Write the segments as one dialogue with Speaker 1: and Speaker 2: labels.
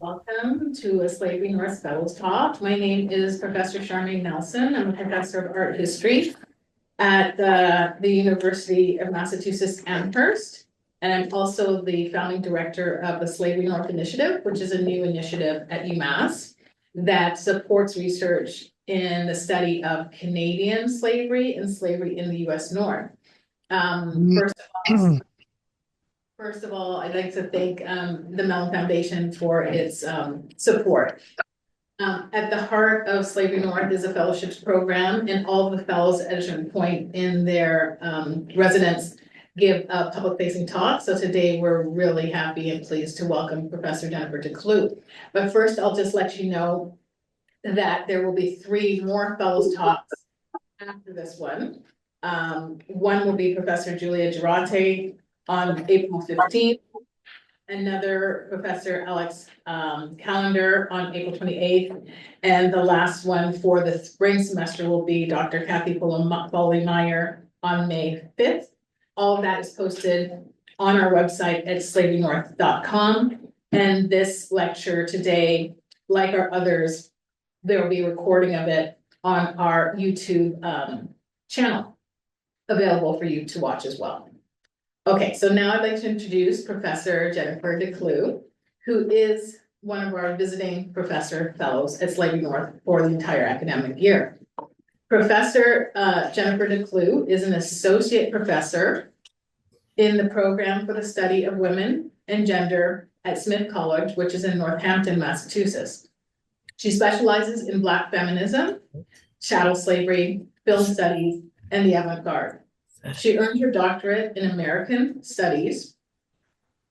Speaker 1: Welcome to a Slavery North Fellows Talk. My name is Professor Charmaine Nelson. I'm a professor of art history at the University of Massachusetts Amherst. And I'm also the founding director of the Slavery North Initiative, which is a new initiative at UMass that supports research in the study of Canadian slavery and slavery in the US North. First of all, I'd like to thank the Mellon Foundation for its support. At the heart of Slavery North is a fellowships program, and all of the fellows at a certain point in their residence give public-facing talks. So today we're really happy and pleased to welcome Professor Jennifer DeClue. But first, I'll just let you know that there will be 3 more fellows talks after this one. One will be Professor Julia Girante on April 15th. Another Professor Alex Callender on April 28th. And the last one for the spring semester will be Dr. Kathy Foley-Meyer on May 5th. All of that is posted on our website at slaverynorth.com. And this lecture today, like our others, there will be a recording of it on our YouTube channel available for you to watch as well. Okay, so now I'd like to introduce Professor Jennifer DeClue, who is one of our visiting professor fellows at Slavery North for the entire academic year. Professor Jennifer DeClue is an associate professor in the program for the study of women and gender at Smith College, which is in Northampton, Massachusetts. She specializes in Black feminism, chattel slavery, film studies, and the avant-garde. She earned her doctorate in American Studies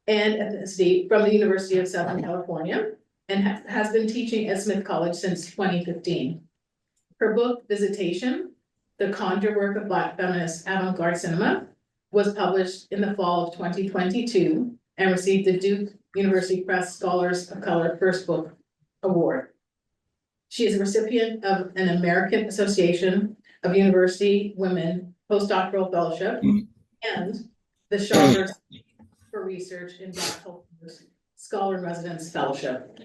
Speaker 1: and Ethnicity from the University of Southern California and has been teaching at Smith College since 2015. Her book, Visitation, The Conjure Work of Black Feminist Avant-Garde Cinema, was published in the fall of 2022 and received the Duke University Press Scholars of Color First Book Award. She is a recipient of an American Association of University Women Postdoctoral Fellowship and the Shoulders for Research in Black Cultures Scholar in Residence Fellowship.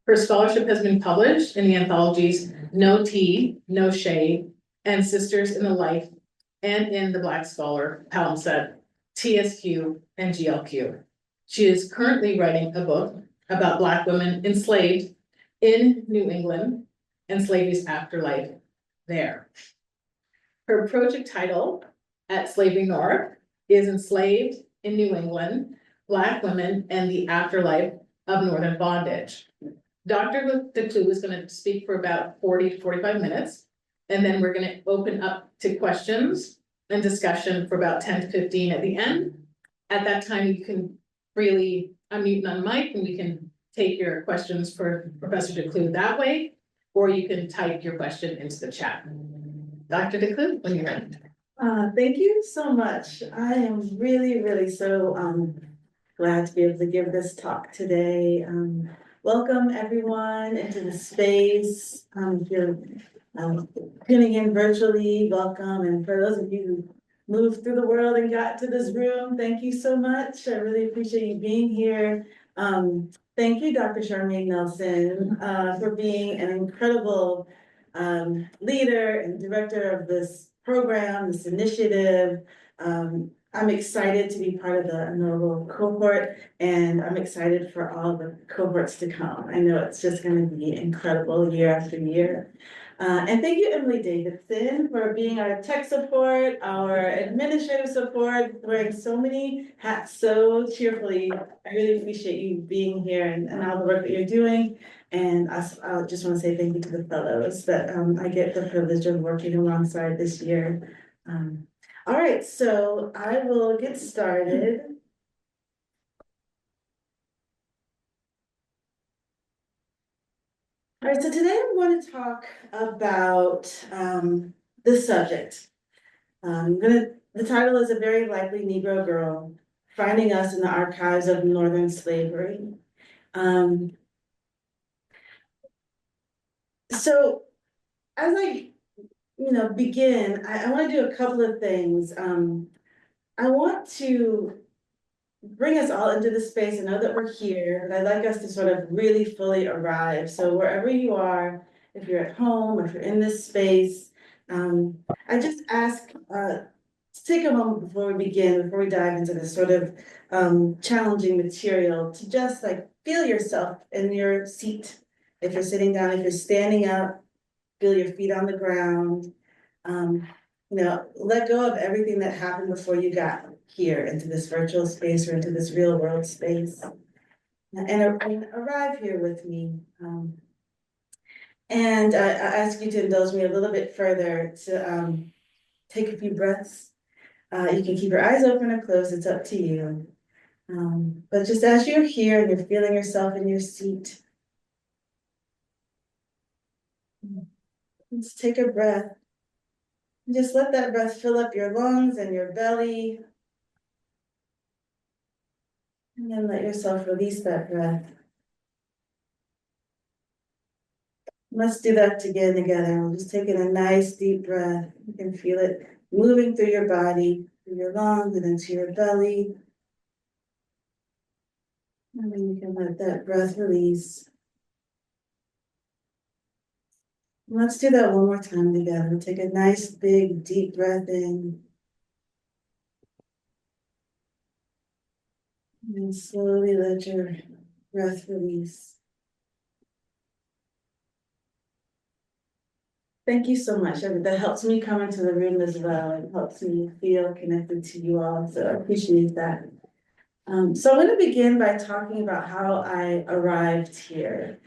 Speaker 1: Her scholarship has been published in the anthologies No Tea, No Shade, and Sisters in the Life, and in the Black Scholar palimpsest, TSQ and GLQ. She is currently writing a book about Black women enslaved in New England and slavery's afterlife there. Her project title at Slavery North is Enslaved in New England, Black Women and the Afterlife of Northern Bondage. Dr. DeClue is going to speak for about 40 to 45 minutes, and then we're going to open up to questions and discussion for about 10 to 15 at the end. At that time, you can freely unmute and unmic, and we can take your questions for Professor DeClue that way, or you can type your question into the chat. Dr. DeClue, when you're ready.
Speaker 2: Thank you so much. I am really so glad to be able to give this talk today. Welcome everyone into the space. If you're tuning in virtually, welcome. And for those of you who moved through the world and got to this room, thank you so much. I really appreciate you being here. Thank you, Dr. Charmaine Nelson, for being an incredible leader and director of this program, this initiative. I'm excited to be part of the inaugural cohort, and I'm excited for all the cohorts to come. I know it's just going to be incredible year after year. And thank you, Emily Davidson, for being our tech support, our administrative support, wearing so many hats so cheerfully. I really appreciate you being here and all the work that you're doing. And I just want to say thank you to the fellows that I get the privilege of working alongside this year. All right, so I will get started. All right, so today I'm going to talk about this subject. The title is A Very Likely Negro Girl, Finding Us in the Archives of Northern Slavery. So as I begin, I want to do a couple of things. I want to bring us all into the space and know that we're here, but I'd like us to sort of really fully arrive. So wherever you are, if you're at home, if you're in this space, I just ask to take a moment before we begin, before we dive into this sort of challenging material, to just like feel yourself in your seat. If you're sitting down, if you're standing up, feel your feet on the ground. Let go of everything that happened before you got here into this virtual space or into this real world space. And arrive here with me. And I ask you to indulge me a little bit further to take a few breaths. You can keep your eyes open or closed, it's up to you. But just as you're here and you're feeling yourself in your seat, just take a breath. Just let that breath fill up your lungs and your belly. And then let yourself release that breath. Let's do that again together. We're just taking a nice deep breath. You can feel it moving through your body, through your lungs and into your belly. And then you can let that breath release. Let's do that one more time together. Take a nice big deep breath in. And then slowly let your breath release. Thank you so much. That helps me come into the room as well. It helps me feel connected to you all. So I appreciate that. So I'm going to begin by talking about how I arrived here.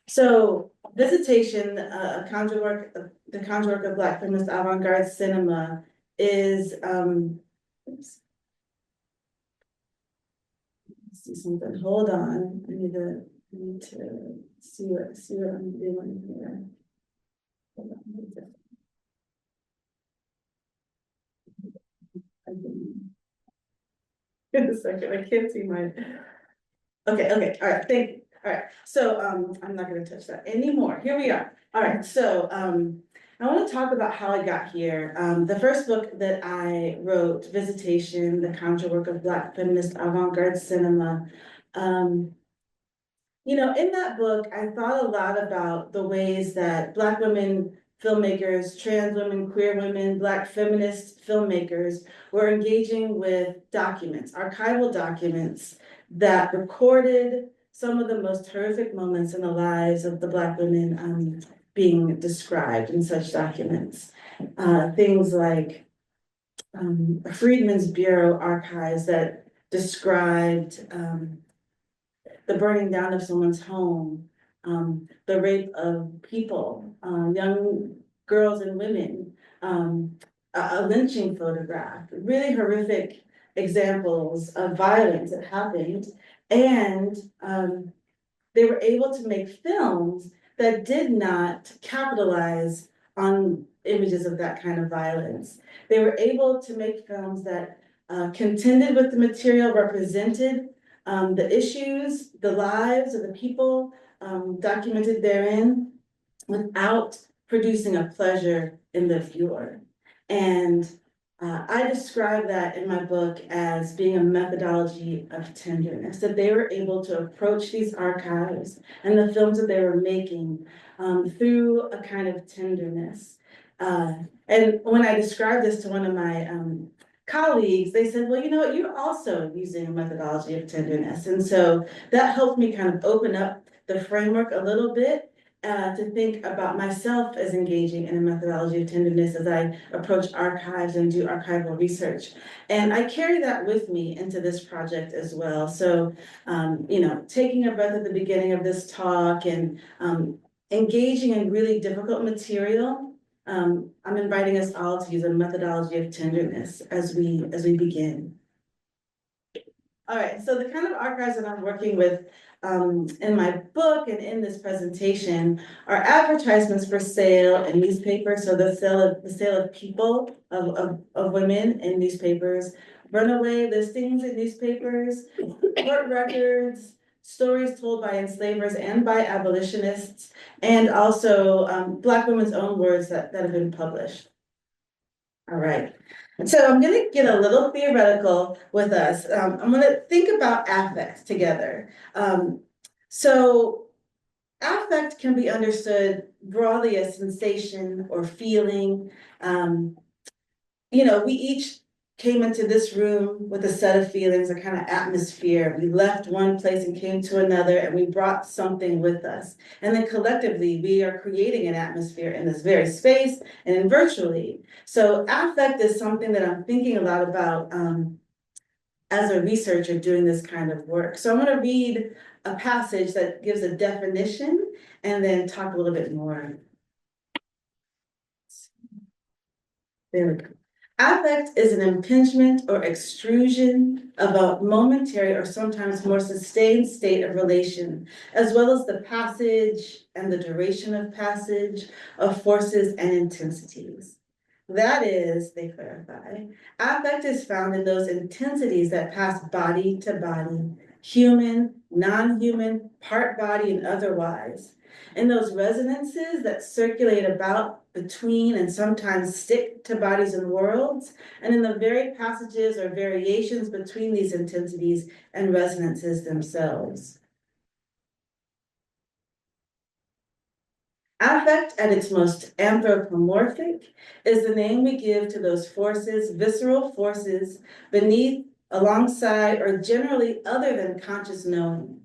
Speaker 2: So Visitation, the conjure work of Black feminist avant-garde cinema is, oops. Let's see something, hold on, I need to see what I'm doing here. Hold on. In a second, I can't see my. Okay, all right, thank you. All right, so I'm not gonna touch that anymore. Here we are. All right, so I want to talk about how I got here. The first book that I wrote, Visitation, the conjure work of Black feminist avant-garde cinema. In that book, I thought a lot about the ways that Black women filmmakers, trans women, queer women, Black feminist filmmakers were engaging with documents, archival documents that recorded some of the most horrific moments in the lives of the Black women being described in such documents. Things like Freedmen's Bureau archives that described the burning down of someone's home, the rape of people, young girls and women, a lynching photograph, really horrific examples of violence that happened. And they were able to make films that did not capitalize on images of that kind of violence. They were able to make films that contended with the material, represented the issues, the lives of the people documented therein without producing a pleasure in the viewer. And I describe that in my book as being a methodology of tenderness, that they were able to approach these archives and the films that they were making through a kind of tenderness. And when I described this to one of my colleagues, they said, well, you know what, you're also using a methodology of tenderness. And so that helped me kind of open up the framework a little bit to think about myself as engaging in a methodology of tenderness as I approach archives and do archival research. And I carry that with me into this project as well. So, taking a breath at the beginning of this talk and engaging in really difficult material, I'm inviting us all to use a methodology of tenderness as we begin. All right, so the kind of archives that I'm working with in my book and in this presentation are advertisements for sale in newspapers. So the sale of people, of women in newspapers, runaway listings in newspapers, court records, stories told by enslavers and by abolitionists, and also Black women's own words that have been published. All right. So I'm gonna get a little theoretical with us. I'm gonna think about affect together. So affect can be understood broadly as sensation or feeling. Um, we each came into this room with a set of feelings, a kind of atmosphere. We left one place and came to another, and we brought something with us. And then collectively, we are creating an atmosphere in this very space and in virtually. So affect is something that I'm thinking a lot about as a researcher doing this kind of work. So I'm going to read a passage that gives a definition and then talk a little bit more. There we go. Affect is an impingement or extrusion of a momentary or sometimes more sustained state of relation, as well as the passage and the duration of passage of forces and intensities. That is, they clarify, affect is found in those intensities that pass body to body, human, non-human, part body, and otherwise. In those resonances that circulate about, between, and sometimes stick to bodies and worlds, and in the very passages or variations between these intensities and resonances themselves. Affect at its most anthropomorphic is the name we give to those forces, visceral forces, beneath, alongside, or generally other than conscious knowing.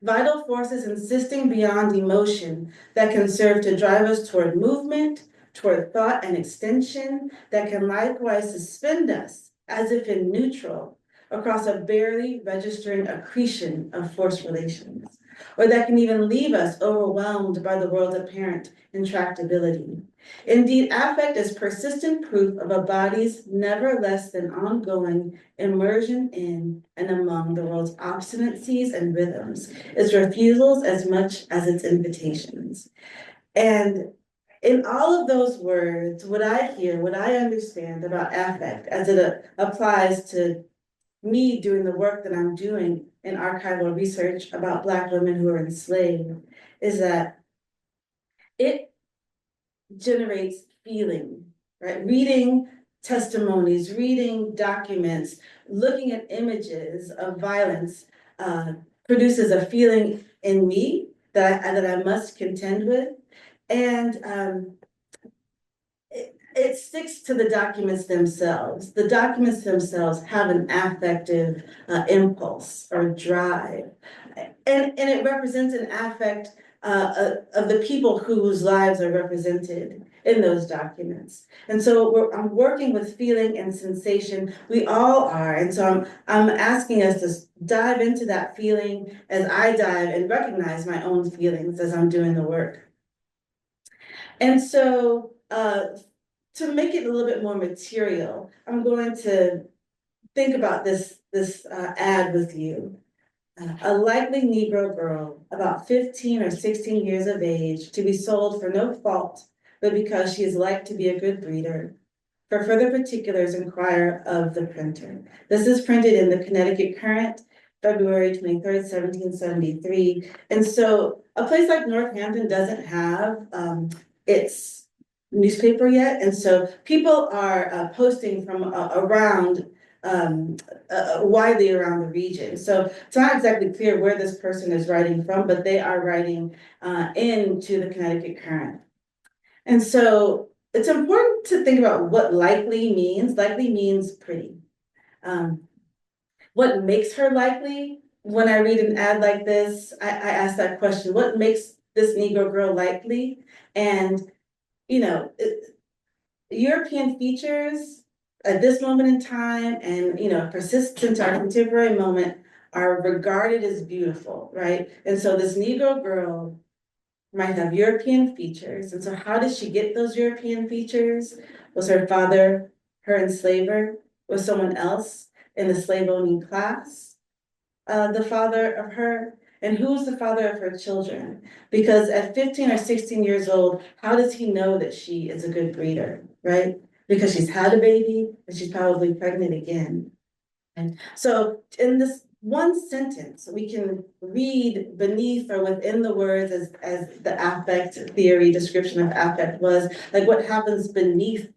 Speaker 2: Vital forces insisting beyond emotion that can serve to drive us toward movement, toward thought and extension, that can likewise suspend us as if in neutral across a barely registering accretion of force relations, or that can even leave us overwhelmed by the world's apparent intractability. Indeed, affect is persistent proof of a body's never less than ongoing immersion in and among the world's obstinacies and rhythms, its refusals as much as its invitations. And in all of those words, what I hear, what I understand about affect as it applies to me doing the work that I'm doing in archival research about Black women who are enslaved, is that it generates feeling, right? Reading testimonies, reading documents, looking at images of violence produces a feeling in me that I must contend with. And it sticks to the documents themselves. The documents themselves have an affective impulse or drive. And it represents an affect of the people whose lives are represented in those documents. And so I'm working with feeling and sensation. We all are. And so I'm asking us to dive into that feeling as I dive and recognize my own feelings as I'm doing the work. And so to make it a little bit more material, I'm going to think about this ad with you. A likely Negro girl, about 15 or 16 years of age, to be sold for no fault, but because she is like to be a good breeder. For further particulars, inquire of the printer. This is printed in the Connecticut Current, February 23rd, 1773. And so a place like Northampton doesn't have its newspaper yet. And so people are posting from around widely around the region. So it's not exactly clear where this person is writing from, but they are writing into the Connecticut Current. And so it's important to think about what likely means. Likely means pretty. What makes her likely? When I read an ad like this, I ask that question, what makes this Negro girl likely? And, European features at this moment in time and, persistent to our contemporary moment are regarded as beautiful, right? And so this Negro girl might have European features. And so how did she get those European features? Was her father her enslaver? Was someone else in the slave owning class the father of her? And who's the father of her children? Because at 15 or 16 years old, how does he know that she is a good breeder, right? Because she's had a baby and she's probably pregnant again. And so in this one sentence, we can read beneath or within the words as the affect theory description of affect was, like what happens beneath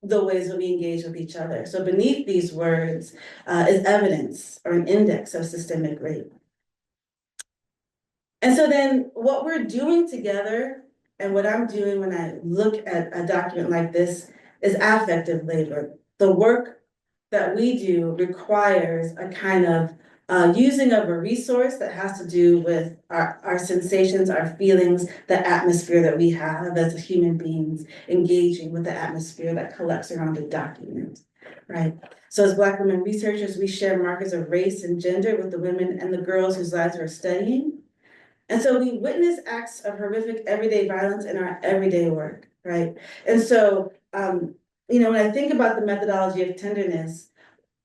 Speaker 2: the ways that we engage with each other. So beneath these words is evidence or an index of systemic rape. And so then what we're doing together and what I'm doing when I look at a document like this is affective labor. The work that we do requires a kind of using of a resource that has to do with our sensations, our feelings, the atmosphere that we have as human beings, engaging with the atmosphere that collects around a document, right? So as Black women researchers, we share markers of race and gender with the women and the girls whose lives we're studying. And so we witness acts of horrific everyday violence in our everyday work, right? And so, when I think about the methodology of tenderness,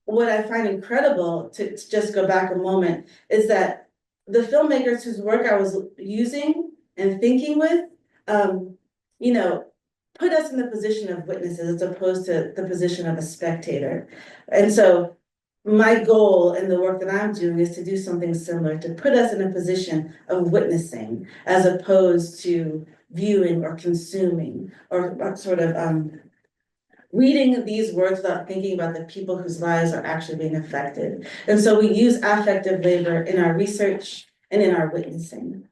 Speaker 2: what I find incredible to just go back a moment is that the filmmakers whose work I was using and thinking with, put us in the position of witnesses as opposed to the position of a spectator. And so my goal in the work that I'm doing is to do something similar, to put us in a position of witnessing as opposed to viewing or consuming or sort of reading these words without thinking about the people whose lives are actually being affected. And so we use affective labor in our research and in our witnessing.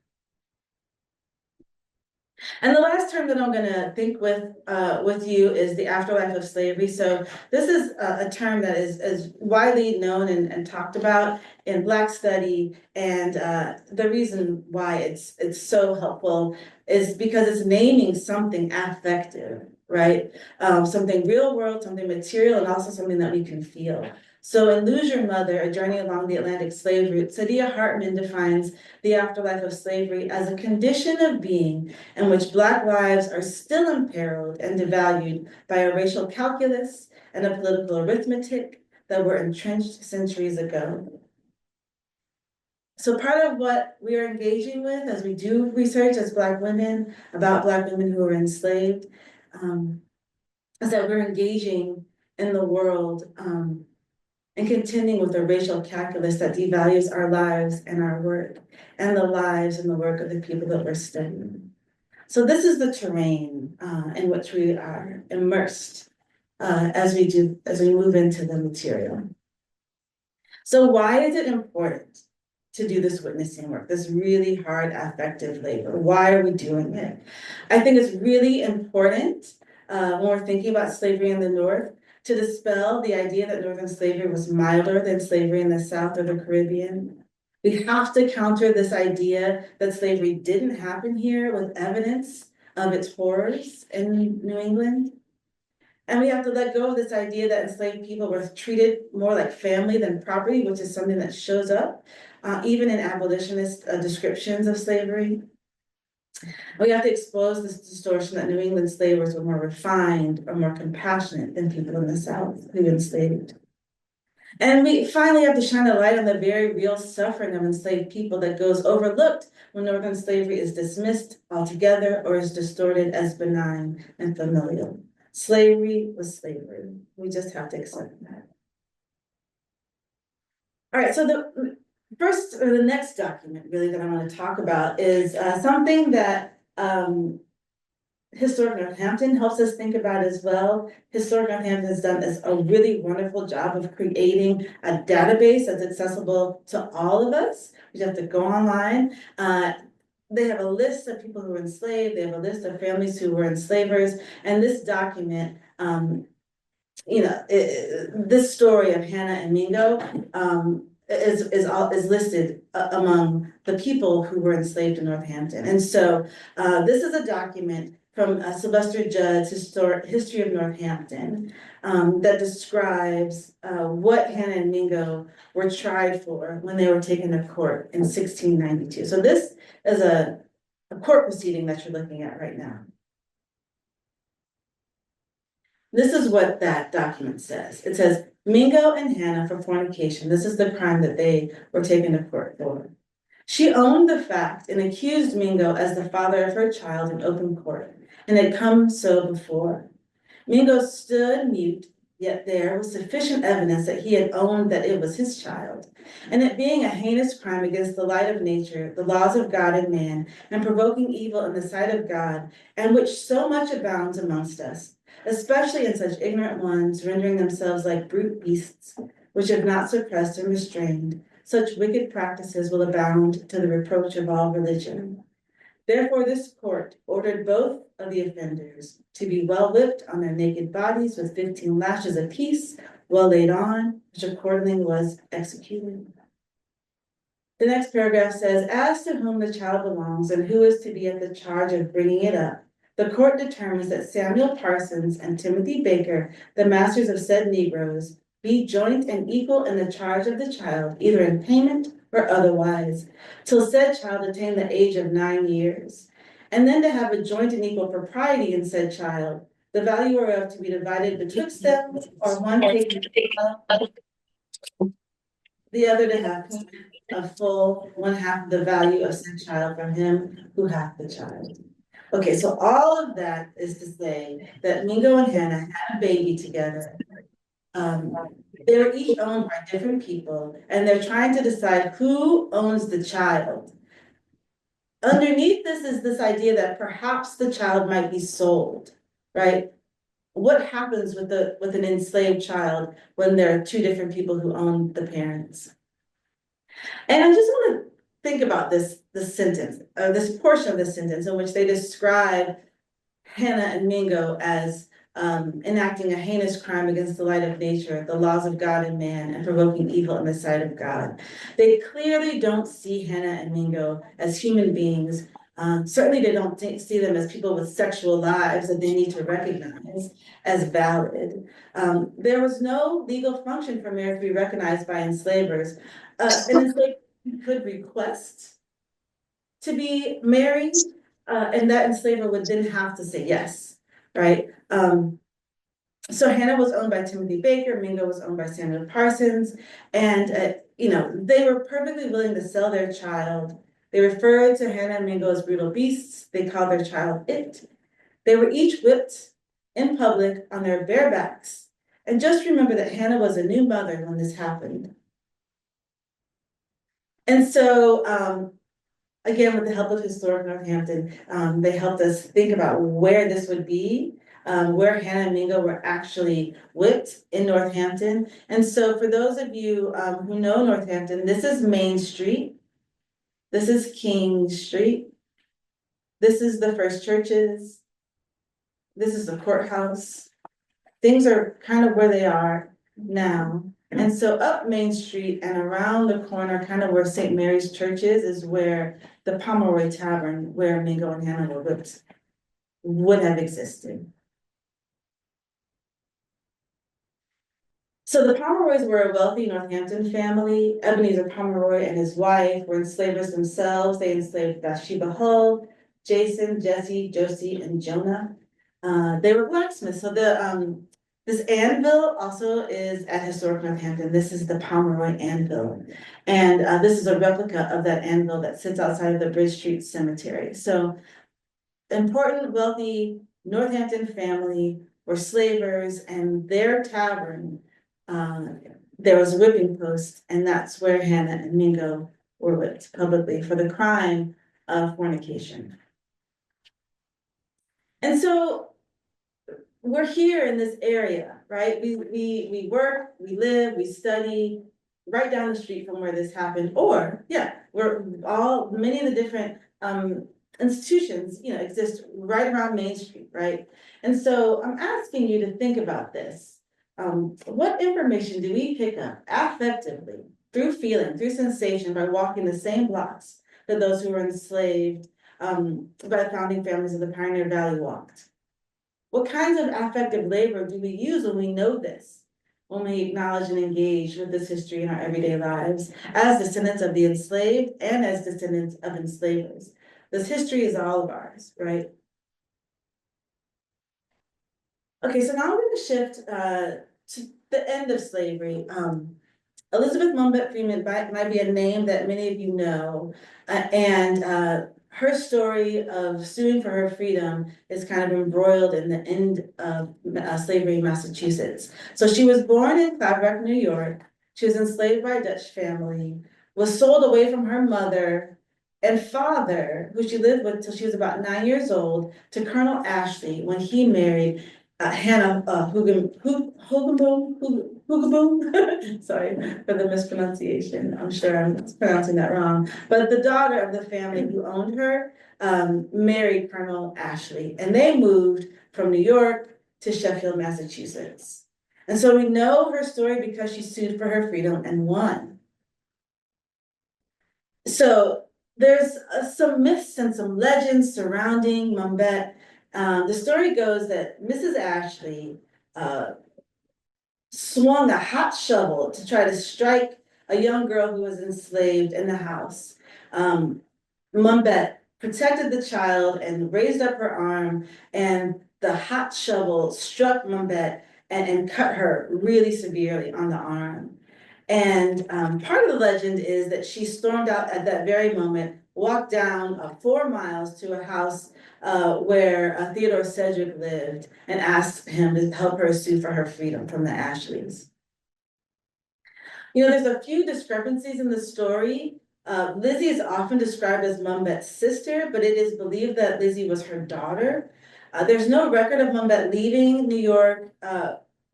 Speaker 2: And the last term that I'm going to think with you is the afterlife of slavery. So this is a term that is widely known and talked about in Black study. And the reason why it's so helpful is because it's naming something affective, right? Something real world, something material, and also something that we can feel. So in Lose Your Mother, A Journey Along the Atlantic Slave Route, Saidiya Hartman defines the afterlife of slavery as a condition of being in which Black lives are still imperiled and devalued by a racial calculus and a political arithmetic that were entrenched centuries ago. So part of what we are engaging with as we do research as Black women about Black women who are enslaved is that we're engaging in the world and contending with a racial calculus that devalues our lives and our work and the lives and the work of the people that we're studying. So this is the terrain in which we are immersed as we move into the material. So why is it important to do this witnessing work, this really hard affective labor? Why are we doing it? I think it's really important when we're thinking about slavery in the North to dispel the idea that Northern slavery was milder than slavery in the South or the Caribbean. We have to counter this idea that slavery didn't happen here with evidence of its horrors in New England. And we have to let go of this idea that enslaved people were treated more like family than property, which is something that shows up even in abolitionist descriptions of slavery. We have to expose this distortion that New England slavers were more refined or more compassionate than people in the South who enslaved. And we finally have to shine a light on the very real suffering of enslaved people that goes overlooked when Northern slavery is dismissed altogether or is distorted as benign and familial. Slavery was slavery. We just have to accept that. All right, so the next document really that I want to talk about is something that Historic Northampton helps us think about as well. Historic Northampton has done a really wonderful job of creating a database that's accessible to all of us. We just have to go online. They have a list of people who were enslaved. They have a list of families who were enslavers. And this document, this story of Hannah and Mingo is listed among the people who were enslaved in Northampton. And so this is a document from Sylvester Judd's History of Northampton that describes what Hannah and Mingo were tried for when they were taken to court in 1692. So this is a court proceeding that you're looking at right now. This is what that document says. It says, Mingo and Hannah for fornication. This is the crime that they were taken to court for. She owned the fact and accused Mingo as the father of her child in open court, and had come so before. Mingo stood mute, yet there was sufficient evidence that he had owned that it was his child. And it being a heinous crime against the light of nature, the laws of God and man, and provoking evil in the sight of God, and which so much abounds amongst us, especially in such ignorant ones, rendering themselves like brute beasts, which have not suppressed and restrained, such wicked practices will abound to the reproach of all religion. Therefore, this court ordered both of the offenders to be well whipped on their naked bodies with 15 lashes apiece, well laid on, which accordingly was executed. The next paragraph says, as to whom the child belongs and who is to be at the charge of bringing it up, the court determines that Samuel Parsons and Timothy Baker, the masters of said Negroes, be joint and equal in the charge of the child, either in payment or otherwise, till said child attain the age of 9 years, and then to have a joint and equal propriety in said child, the value whereof to be divided betwixt them, or one taken, the other to have a full 1/2 the value of said child from him who hath the child. Okay, so all of that is to say that Mingo and Hannah had a baby together. They were each owned by different people, and they're trying to decide who owns the child. Underneath this is this idea that perhaps the child might be sold, right? What happens with an enslaved child when there are two different people who own the parents? And I just want to think about this sentence, this portion of the sentence in which they describe Hannah and Mingo as enacting a heinous crime against the light of nature, the laws of God and man, and provoking evil in the sight of God. They clearly don't see Hannah and Mingo as human beings. Certainly they don't see them as people with sexual lives that they need to recognize as valid. There was no legal function for marriage to be recognized by enslavers. An enslaved could request to be married, and that enslaver would then have to say yes, right? So Hannah was owned by Timothy Baker, Mingo was owned by Samuel Parsons, and they were perfectly willing to sell their child. They referred to Hannah and Mingo as brutal beasts. They called their child it. They were each whipped in public on their bare backs. And just remember that Hannah was a new mother when this happened. And so, again, with the help of Historic Northampton, they helped us think about where this would be, where Hannah and Mingo were actually whipped in Northampton. And so for those of you who know Northampton, this is Main Street. This is King Street. This is the First Churches. This is the courthouse. Things are kind of where they are now. And so up Main Street and around the corner, kind of where St. Mary's Church is where the Pomeroy Tavern, where Mingo and Hannah were whipped, would have existed. So the Pomeroys were a wealthy Northampton family. Ebenezer Pomeroy and his wife were enslavers themselves. They enslaved Bathsheba Hull, Jason, Jesse, Josie, and Jonah. They were blacksmiths. So this anvil also is at Historic Northampton. This is the Pomeroy anvil. And this is a replica of that anvil that sits outside of the Bridge Street Cemetery. So important, wealthy Northampton family were slavers, and their tavern, there was a whipping post, and that's where Hannah and Mingo were whipped publicly for the crime of fornication. And so we're here in this area, right? We work, we live, we study right down the street from where this happened. Or, many of the different institutions, exist right around Main Street, right? And so I'm asking you to think about this. What information do we pick up affectively, through feeling, through sensation, by walking the same blocks that those who were enslaved by the founding families of the Pioneer Valley walked? What kinds of affective labor do we use when we know this, when we acknowledge and engage with this history in our everyday lives, as descendants of the enslaved and as descendants of enslavers? This history is all of ours, right? Okay, so now I'm going to shift to the end of slavery. Elizabeth Mumbet Freeman might be a name that many of you know, and her story of suing for her freedom is kind of embroiled in the end of slavery in Massachusetts. So she was born in Claverack, New York. She was enslaved by a Dutch family, was sold away from her mother and father, who she lived with till she was about 9 years old, to Colonel Ashley when he married Hannah Hoogaboom. Sorry for the mispronunciation. I'm sure I'm pronouncing that wrong. But the daughter of the family who owned her married Colonel Ashley, and they moved from New York to Sheffield, Massachusetts. And so we know her story because she sued for her freedom and won. So there's some myths and some legends surrounding Mumbet. The story goes that Mrs. Ashley swung a hot shovel to try to strike a young girl who was enslaved in the house. Mumbet protected the child and raised up her arm, and the hot shovel struck Mumbet and cut her really severely on the arm. And part of the legend is that she stormed out at that very moment, walked down 4 miles to a house where Theodore Sedgwick lived, and asked him to help her sue for her freedom from the Ashleys. You know, there's a few discrepancies in the story. Lizzie is often described as Mumbet's sister, but it is believed that Lizzie was her daughter. There's no record of Mumbet leaving New York,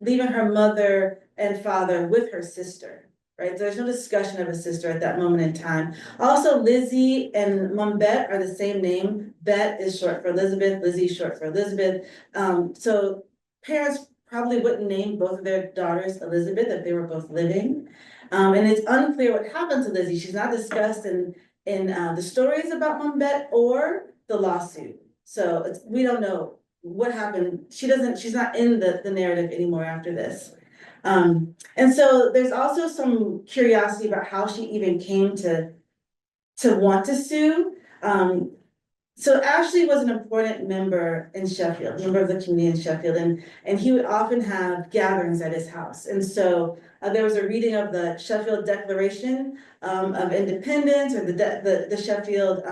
Speaker 2: leaving her mother and father with her sister, right? So there's no discussion of a sister at that moment in time. Also, Lizzie and Mumbet are the same name. Bet is short for Elizabeth, Lizzie is short for Elizabeth. So parents probably wouldn't name both of their daughters Elizabeth if they were both living. And it's unclear what happened to Lizzie. She's not discussed in the stories about Mumbet or the lawsuit. So we don't know what happened. She's not in the narrative anymore after this. And so there's also some curiosity about how she even came to want to sue. So Ashley was an important member in Sheffield, member of the community in Sheffield, and he would often have gatherings at his house. And so there was a reading of the Sheffield Declaration of Independence, or the Sheffield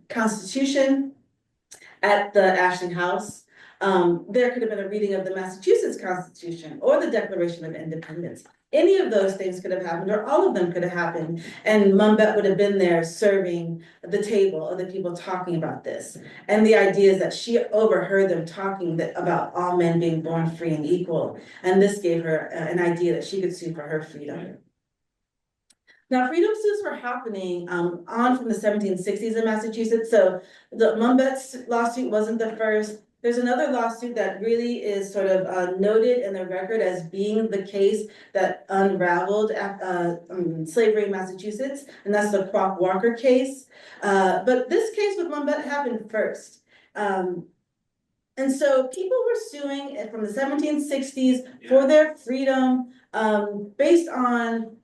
Speaker 2: Constitution at the Ashley house. There could have been a reading of the Massachusetts Constitution or the Declaration of Independence. Any of those things could have happened, or all of them could have happened, and Mumbet would have been there serving the table of the people talking about this. And the idea is that she overheard them talking about all men being born free and equal, and this gave her an idea that she could sue for her freedom. Now, freedom suits were happening on from the 1760s in Massachusetts, so the Mumbet's lawsuit wasn't the first. There's another lawsuit that really is sort of noted in the record as being the case that unraveled slavery in Massachusetts, and that's the Quock Walker case. But this case with Mumbet happened first. And so people were suing from the 1760s for their freedom based on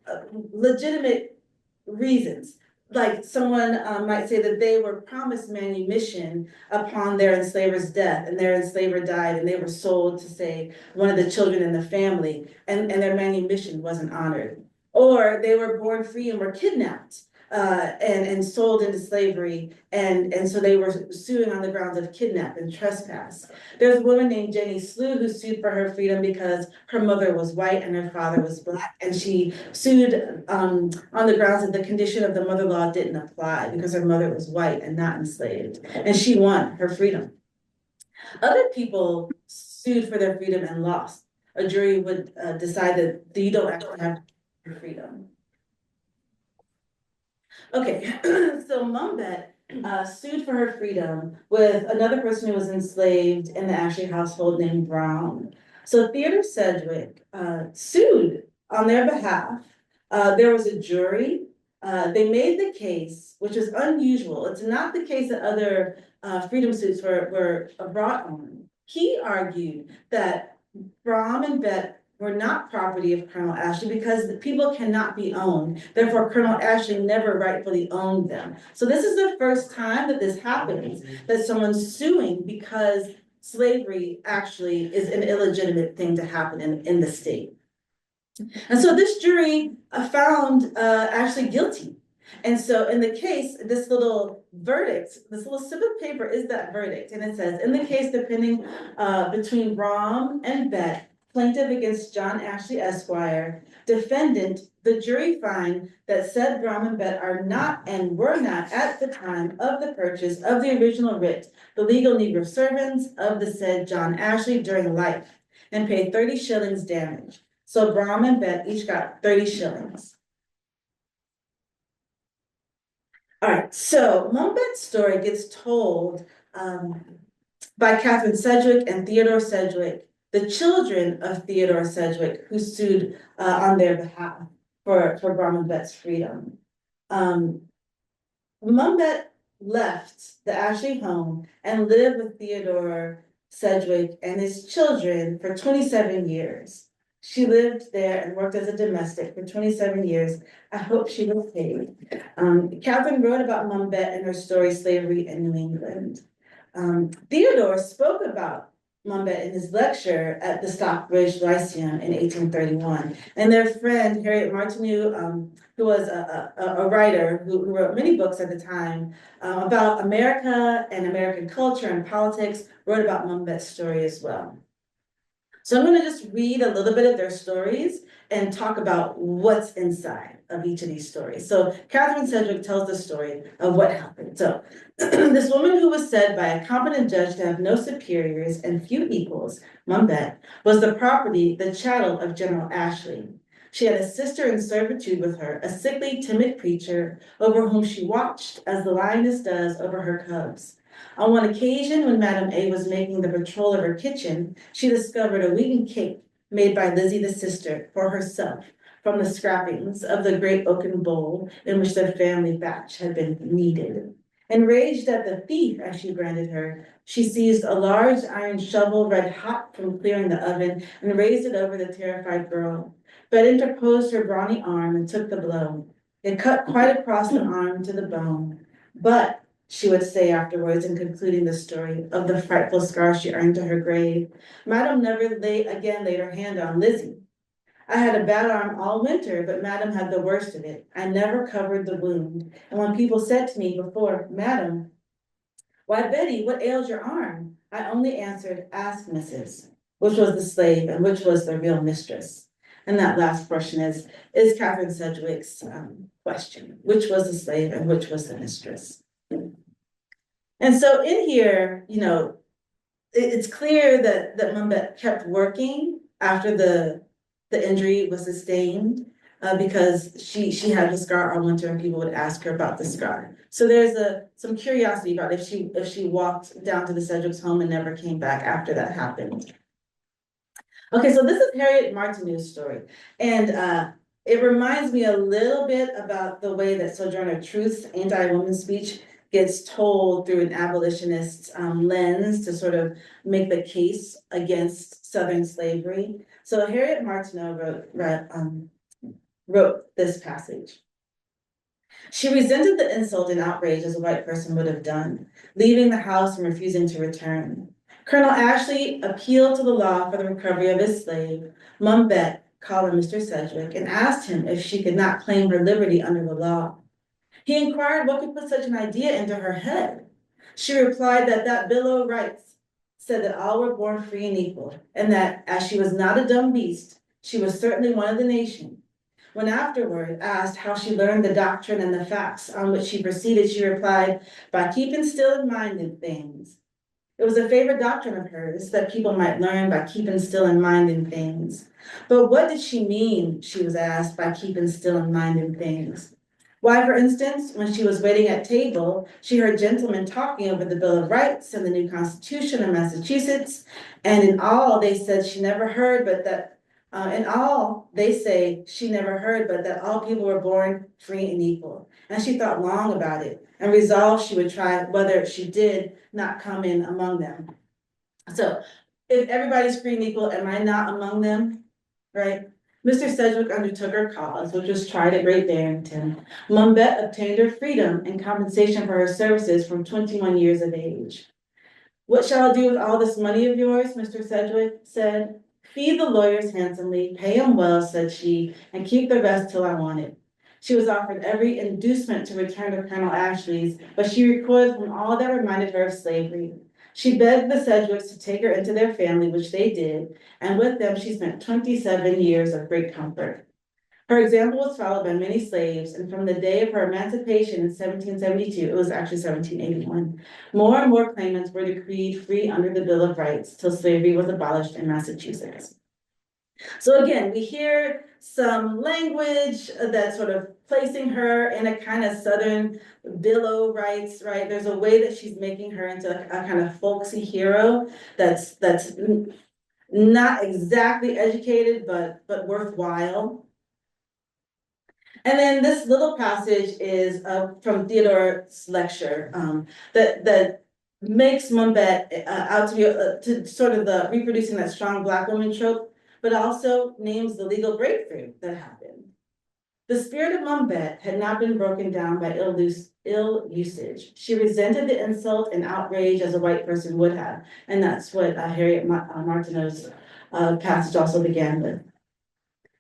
Speaker 2: legitimate reasons. Like someone might say that they were promised manumission upon their enslaver's death, and their enslaver died, and they were sold to, say, one of the children in the family, and their manumission wasn't honored. Or they were born free and were kidnapped and sold into slavery, and so they were suing on the grounds of kidnap and trespass. There's a woman named Jenny Slew who sued for her freedom because her mother was white and her father was Black, and she sued on the grounds that the condition of the mother law didn't apply because her mother was white and not enslaved, and she won her freedom. Other people sued for their freedom and lost. A jury would decide that you don't actually have your freedom. Okay, so Mumbet sued for her freedom with another person who was enslaved in the Ashley household named Brown. So Theodore Sedgwick sued on their behalf. There was a jury. They made the case, which is unusual. It's not the case that other freedom suits were brought on. He argued that Brom and Bet were not property of Colonel Ashley because the people cannot be owned. Therefore, Colonel Ashley never rightfully owned them. So this is the first time that this happens, that someone's suing because slavery actually is an illegitimate thing to happen in the state. And so this jury found Ashley guilty. And so in the case, this little verdict, this little slip of paper is that verdict. And it says, in the case depending between Brom and Bet, plaintiff against John Ashley Esquire, defendant, the jury find that said Brom and Bet are not and were not at the time of the purchase of the original writ, the legal Negro servants of the said John Ashley during life, and paid 30 shillings damage. So Brom and Bet each got 30 shillings. All right, so Mom Bet's story gets told by Catherine Sedgwick and Theodore Sedgwick, the children of Theodore Sedgwick, who sued on their behalf for Brom and Bet's freedom. Mom Bet left the Ashley home and lived with Theodore Sedgwick and his children for 27 years. She lived there and worked as a domestic for 27 years. I hope she was paid. Catherine wrote about Mom Bet in her story, Slavery in New England. Theodore spoke about Mom Bet in his lecture at the Stockbridge Lyceum in 1831. And their friend, Harriet Martineau, who was a writer who wrote many books at the time about America and American culture and politics, wrote about Mom Bet's story as well. So I'm going to just read a little bit of their stories and talk about what's inside of each of these stories. So Catherine Sedgwick tells the story of what happened. So this woman who was said by a competent judge to have no superiors and few equals, Mom Bet, was the property, the chattel of General Ashley. She had a sister in servitude with her, a sickly, timid creature over whom she watched as the lioness does over her cubs. On one occasion, when Madame A was making the patrol of her kitchen, she discovered a wheaten cake made by Lizzie the sister for herself from the scrappings of the great oaken bowl in which their family batch had been kneaded. Enraged at the thief, as she branded her, she seized a large iron shovel red hot from clearing the oven and raised it over the terrified girl. Bet interposed her brawny arm and took the blow. It cut quite across the arm to the bone. But she would say afterwards in concluding the story of the frightful scar she earned to her grave, Madame never again laid her hand on Lizzie. I had a bad arm all winter, but Madame had the worst of it. I never covered the wound. And when people said to me before, Madame, why, Betty, what ails your arm? I only answered, ask Mrs., which was the slave and which was the real mistress. And that last portion is Catherine Sedgwick's question, which was the slave and which was the mistress? And so in here, you know, it's clear that Mom Bet kept working after the injury was sustained because she had the scar all winter and people would ask her about the scar. So there's some curiosity about if she walked down to the Sedgwick's home and never came back after that happened. Okay, so this is Harriet Martineau's story. And it reminds me a little bit about the way that Sojourner Truth's anti-woman speech gets told through an abolitionist lens to sort of make the case against Southern slavery. So Harriet Martineau wrote this passage. She resented the insult and outrage as a white person would have done, leaving the house and refusing to return. Colonel Ashley appealed to the law for the recovery of his slave, Mom Bet, called him Mr. Sedgwick, and asked him if she could not claim her liberty under the law. He inquired what could put such an idea into her head. She replied that Bill of Rights said that all were born free and equal, and that as she was not a dumb beast, she was certainly one of the nation. When afterward asked how she learned the doctrine and the facts on which she proceeded, she replied, by keeping still in mind in things. It was a favorite doctrine of hers that people might learn by keeping still in mind in things. But what did she mean, she was asked, by keeping still in mind in things? Why, for instance, when she was waiting at table, she heard gentlemen talking over the Bill of Rights and the new Constitution of Massachusetts, and in all they said she never heard but that all people were born free and equal. And she thought long about it and resolved she would try whether she did not come in among them. So if everybody's free and equal, am I not among them, right? Mr. Sedgwick undertook her cause, which was tried at Great Barrington. Mom Bet obtained her freedom and compensation for her services from 21 years of age. What shall I do with all this money of yours? Mr. Sedgwick said. Feed the lawyers handsomely, pay them well, said she, and keep the rest till I want it. She was offered every inducement to return to Colonel Ashley's, but she recoiled from all that reminded her of slavery. She begged the Sedgwicks to take her into their family, which they did, and with them she spent 27 years of great comfort. Her example was followed by many slaves, and from the day of her emancipation in 1772, it was actually 1781, more and more claimants were decreed free under the Bill of Rights till slavery was abolished in Massachusetts. So again, we hear some language that's sort of placing her in a kind of Southern Bill of Rights, right? There's a way that she's making her into a kind of folksy hero that's not exactly educated, but worthwhile. And then this little passage is from Theodore's lecture that makes Mumbet out to be to sort of the reproducing that strong Black woman trope, but also names the legal breakthrough that happened. The spirit of Mumbet had not been broken down by ill usage. She resented the insult and outrage as a white person would have, and that's what Harriet Martineau's passage also began with.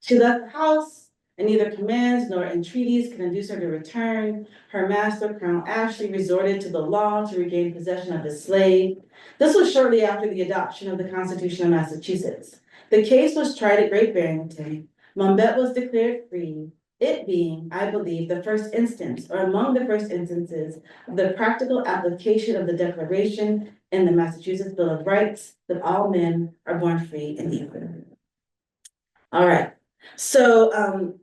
Speaker 2: She left the house, and neither commands nor entreaties could induce her to return. Her master, Colonel Ashley, resorted to the law to regain possession of his slave. This was shortly after the adoption of the Constitution of Massachusetts. The case was tried at Great Barrington. Mumbet was declared free, it being, I believe, the first instance, or among the first instances, of the practical application of the Declaration in the Massachusetts Bill of Rights that all men are born free and equal. All right, so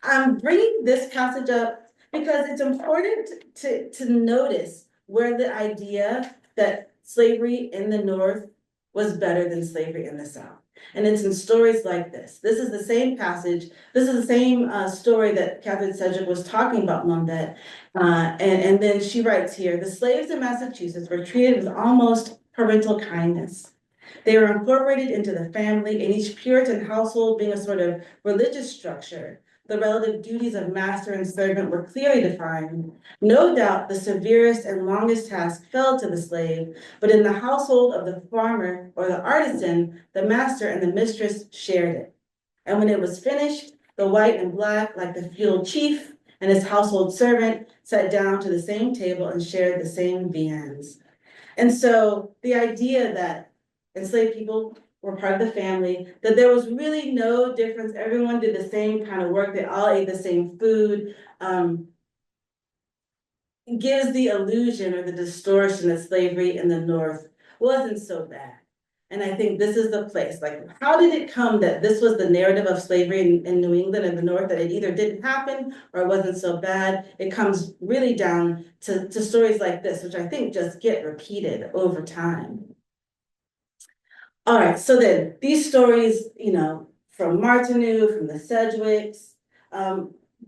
Speaker 2: I'm bringing this passage up because it's important to notice where the idea that slavery in the North was better than slavery in the South. And it's in stories like this. This is the same passage. This is the same story that Catherine Sedgwick was talking about Mumbet. And then she writes here, the slaves in Massachusetts were treated with almost parental kindness. They were incorporated into the family, and each Puritan household being a sort of religious structure. The relative duties of master and servant were clearly defined. No doubt the severest and longest task fell to the slave, but in the household of the farmer or the artisan, the master and the mistress shared it. And when it was finished, the white and black, like the feudal chief and his household servant, sat down to the same table and shared the same viands. And so the idea that enslaved people were part of the family, that there was really no difference. Everyone did the same kind of work. They all ate the same food. Gives the illusion or the distortion that slavery in the North wasn't so bad. And I think this is the place, like, how did it come that this was the narrative of slavery in New England and the North, that it either didn't happen or it wasn't so bad? It comes really down to stories like this, which I think just get repeated over time. All right, so then these stories, from Martineau, from the Sedgwicks,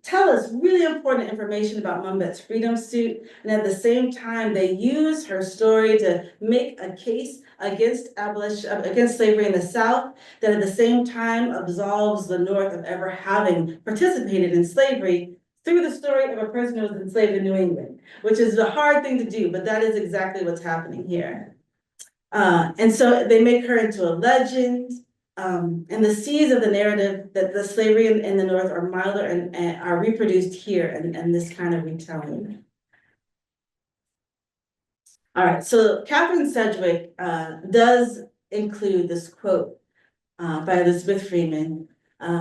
Speaker 2: tell us really important information about Mumbet's freedom suit. And at the same time, they use her story to make a case against slavery in the South, that at the same time absolves the North of ever having participated in slavery through the story of a person who was enslaved in New England, which is a hard thing to do, but that is exactly what's happening here. And so they make her into a legend, and the seeds of the narrative that the slavery in the North are milder and are reproduced here in this kind of retelling. All right, so Catherine Sedgwick does include this quote by Elizabeth Freeman,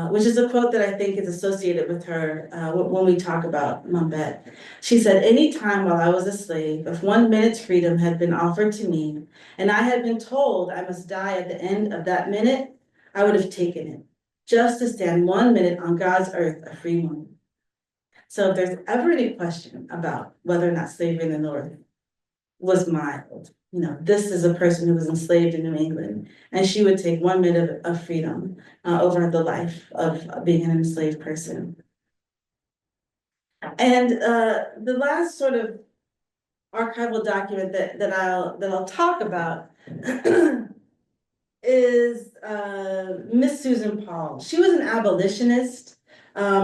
Speaker 2: which is a quote that I think is associated with her when we talk about Mumbet. She said, any time while I was a slave, if 1 minute's freedom had been offered to me, and I had been told I must die at the end of that minute, I would have taken it, just to stand 1 minute on God's earth a free woman. So if there's ever any question about whether or not slavery in the North was mild, this is a person who was enslaved in New England, and she would take 1 minute of freedom over the life of being an enslaved person. And the last sort of archival document that I'll talk about is Miss Susan Paul. She was an abolitionist.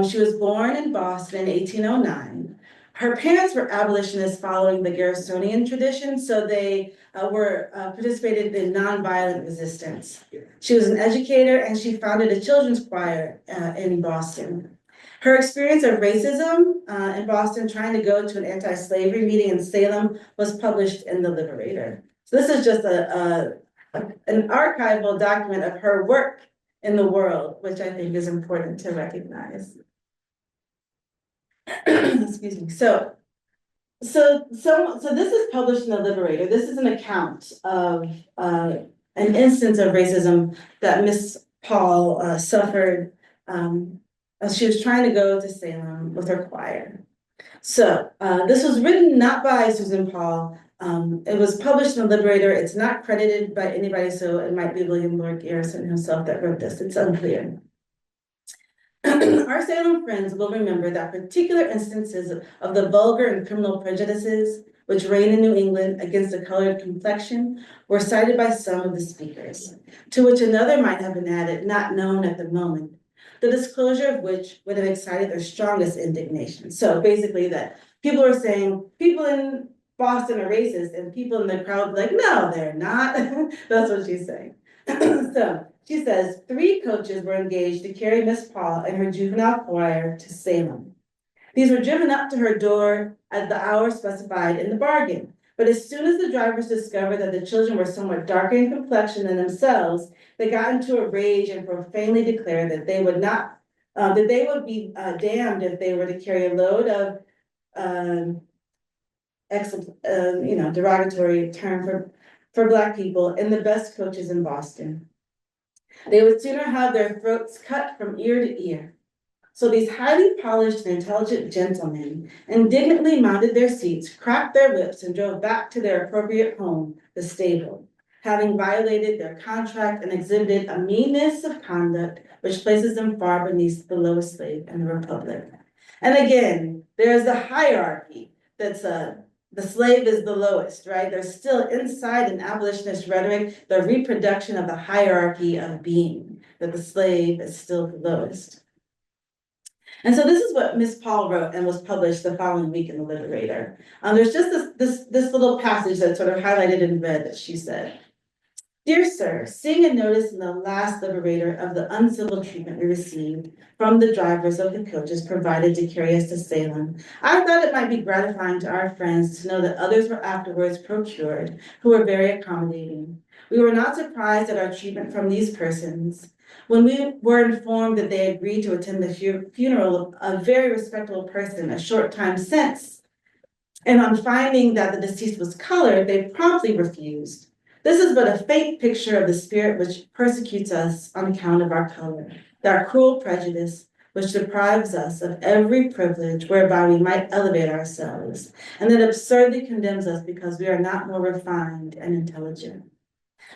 Speaker 2: She was born in Boston in 1809. Her parents were abolitionists following the Garrisonian tradition, so they participated in nonviolent resistance. She was an educator, and she founded a children's choir in Boston. Her experience of racism in Boston, trying to go to an anti-slavery meeting in Salem, was published in the Liberator. So this is just an archival document of her work in the world, which I think is important to recognize. Excuse me. So this is published in the Liberator. This is an account of an instance of racism that Miss Paul suffered as she was trying to go to Salem with her choir. So this was written not by Susan Paul. It was published in the Liberator. It's not credited by anybody, so it might be William Lord Garrison himself that wrote this. It's unclear. Our Salem friends will remember that particular instances of the vulgar and criminal prejudices which reign in New England against a colored complexion were cited by some of the speakers, to which another might have been added, not known at the moment, the disclosure of which would have excited their strongest indignation. So basically that people are saying, people in Boston are racist, and people in the crowd like, no, they're not. That's what she's saying. So she says, 3 coaches were engaged to carry Miss Paul and her juvenile choir to Salem. These were driven up to her door at the hour specified in the bargain. But as soon as the drivers discovered that the children were somewhat darker in complexion than themselves, they got into a rage and profanely declared that they would be damned if they were to carry a load of derogatory term for Black people in the best coaches in Boston. They would sooner have their throats cut from ear to ear. So these highly polished and intelligent gentlemen indignantly mounted their seats, cracked their whips, and drove back to their appropriate home, the stable, having violated their contract and exhibited a meanness of conduct which places them far beneath the lowest slave in the Republic. And again, there's the hierarchy that's the slave is the lowest, right? There's still inside an abolitionist rhetoric, the reproduction of the hierarchy of being, that the slave is still the lowest. And so this is what Miss Paul wrote and was published the following week in the Liberator. There's just this little passage that's sort of highlighted in red that she said, "Dear sir, seeing a notice in the last Liberator of the uncivil treatment we received from the drivers of the coaches provided to carry us to Salem, I thought it might be gratifying to our friends to know that others were afterwards procured who were very accommodating. We were not surprised at our treatment from these persons. When we were informed that they agreed to attend the funeral of a very respectable person a short time since, and on finding that the deceased was colored, they promptly refused. This is but a faint picture of the spirit which persecutes us on account of our color, that cruel prejudice which deprives us of every privilege whereby we might elevate ourselves, and that absurdly condemns us because we are not more refined and intelligent.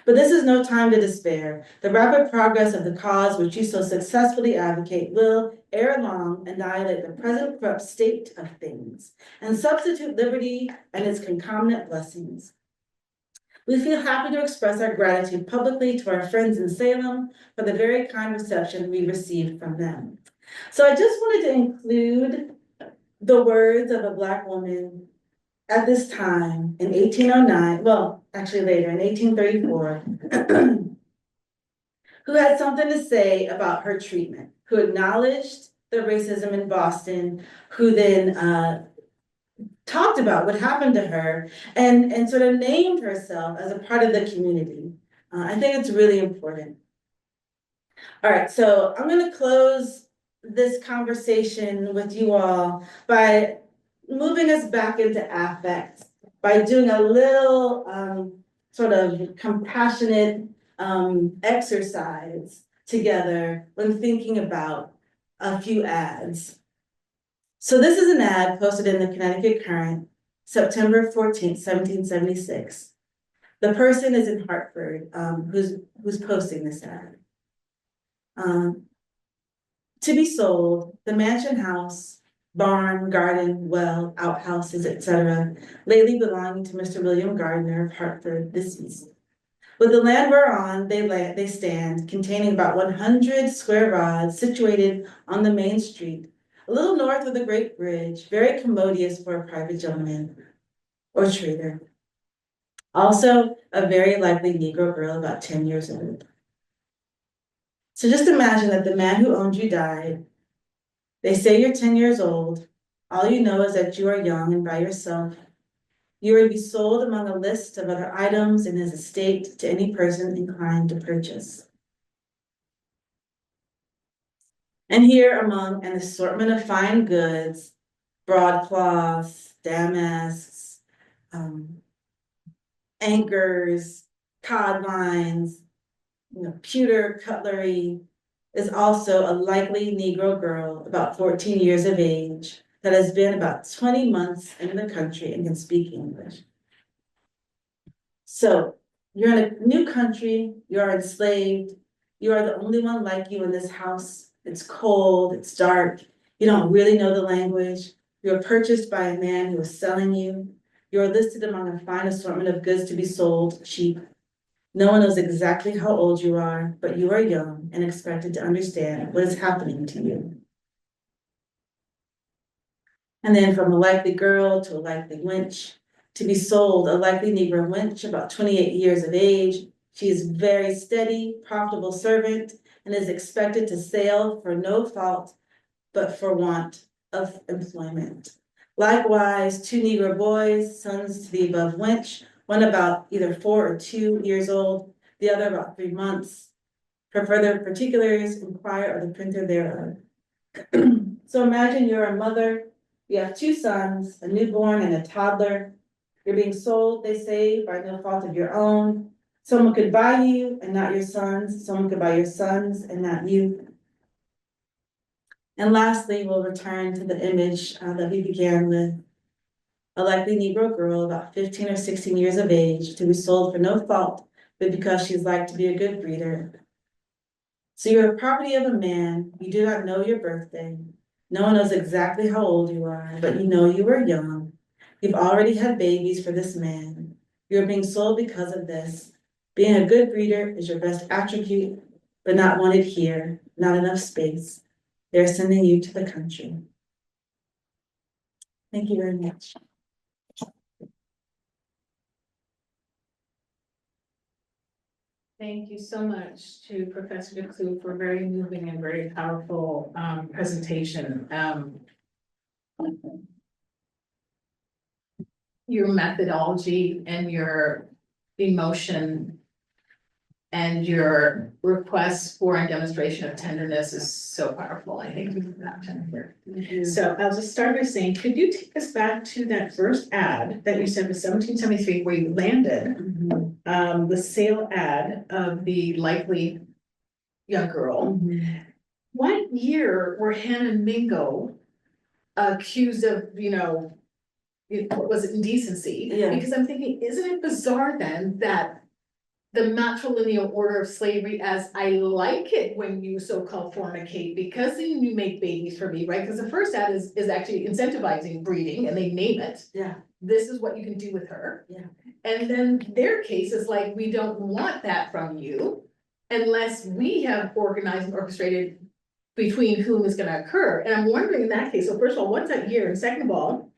Speaker 2: But this is no time to despair. The rapid progress of the cause which you so successfully advocate will, ere long, annihilate the present corrupt state of things and substitute liberty and its concomitant blessings. We feel happy to express our gratitude publicly to our friends in Salem for the very kind reception we received from them." So I just wanted to include the words of a Black woman at this time in 1809, well, actually later in 1834, who had something to say about her treatment, who acknowledged the racism in Boston, who then talked about what happened to her and sort of named herself as a part of the community. I think it's really important. All right, so I'm going to close this conversation with you all by moving us back into affect, by doing a little sort of compassionate exercise together when thinking about a few ads. So this is an ad posted in the Connecticut Current, September 14th, 1776. The person is in Hartford who's posting this ad. To be sold, the mansion house, barn, garden, well, outhouses, etc., lately belonging to Mr. William Gardner of Hartford, deceased. With the land whereon they stand, containing about 100 square rods, situated on the main street, a little north of the great bridge, very commodious for a private gentleman or trader. Also, a very likely Negro girl about 10 years old. So just imagine that the man who owned you died, They say you're 10 years old. All you know is that you are young and by yourself. You are to be sold among a list of other items in his estate to any person inclined to purchase. And here among an assortment of fine goods, broadcloths, damasks, anchors, cod lines, pewter cutlery, is also a likely Negro girl about 14 years of age that has been about 20 months in the country and can speak English. So you're in a new country, you are enslaved, you are the only one like you in this house. It's cold, it's dark, you don't really know the language. You're purchased by a man who is selling you. You're listed among a fine assortment of goods to be sold cheap. No one knows exactly how old you are, but you are young and expected to understand what is happening to you. And then from a likely girl to a likely wench, to be sold, a likely Negro wench, about 28 years of age. She is very steady, profitable servant, and is expected to sail for no fault, but for want of employment. Likewise, 2 Negro boys, sons to the above wench, one about either 4 or 2 years old, the other about 3 months. For further particulars, inquire of the printer thereof. So imagine you're a mother, you have 2 sons, a newborn and a toddler. You're being sold, they say, by no fault of your own. Someone could buy you and not your sons. Someone could buy your sons and not you. And lastly, we'll return to the image that we began with. A likely Negro girl about 15 or 16 years of age to be sold for no fault, but because she's like to be a good breeder. So you're the property of a man, you do not know your birthday. No one knows exactly how old you are, but you know you are young. You've already had babies for this man. You're being sold because of this. Being a good breeder is your best attribute, but not wanted here, not enough space. They're sending you to the country. Thank you very much.
Speaker 1: Thank you so much to Professor DeClue for a very moving and very powerful presentation. Your methodology and your emotion and your request for a demonstration of tenderness is so powerful. I thank you for that, Jennifer. So I'll just start by saying, could you take us back to that first ad that you sent in 1773 where you landed, the sale ad of the likely young girl. What year were Hannah and Mingo accused of, what was it, indecency?
Speaker 2: Yeah.
Speaker 1: Because I'm thinking, isn't it bizarre then that the matrilineal order of slavery, as I like it when you so-called fornicate, because then you make babies for me, right? Because the first ad is actually incentivizing breeding and they name it.
Speaker 2: Yeah.
Speaker 1: This is what you can do with her.
Speaker 2: Yeah.
Speaker 1: And then their case is like, we don't want that from you unless we have organized and orchestrated between whom is gonna occur. And I'm wondering in that case, so first of all, what's that year? And second of all,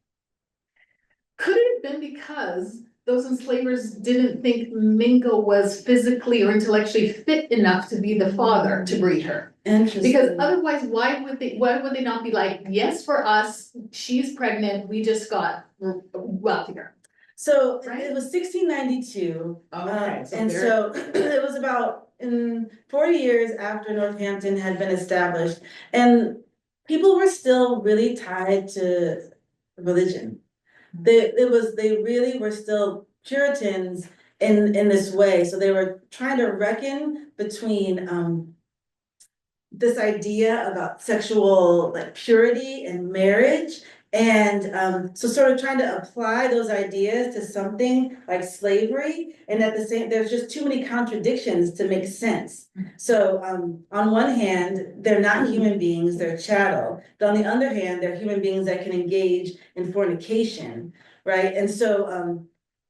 Speaker 1: could it have been because those enslavers didn't think Mingo was physically or intellectually fit enough to be the father to breed her?
Speaker 2: Interesting.
Speaker 1: Because otherwise, why would they not be like, yes, for us, she's pregnant, we just got wealthier?
Speaker 2: So
Speaker 1: Right?
Speaker 2: it was 1692.
Speaker 1: Okay,
Speaker 2: And so it was about 40 years after Northampton had been established, and people were still really tied to religion. They really were still Puritans in this way. So they were trying to reckon between this idea about sexual like purity and marriage. And so sort of trying to apply those ideas to something like slavery, and at the same, there's just too many contradictions to make sense. So on one hand, they're not human beings, they're chattel. But on the other hand, they're human beings that can engage in fornication, right? And so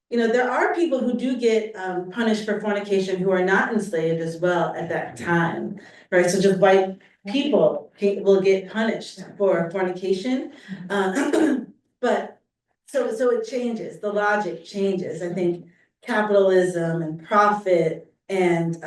Speaker 2: there are people who do get punished for fornication who are not enslaved as well at that time, right? So just white people will get punished for fornication. But so it changes, the logic changes. I think capitalism and profit and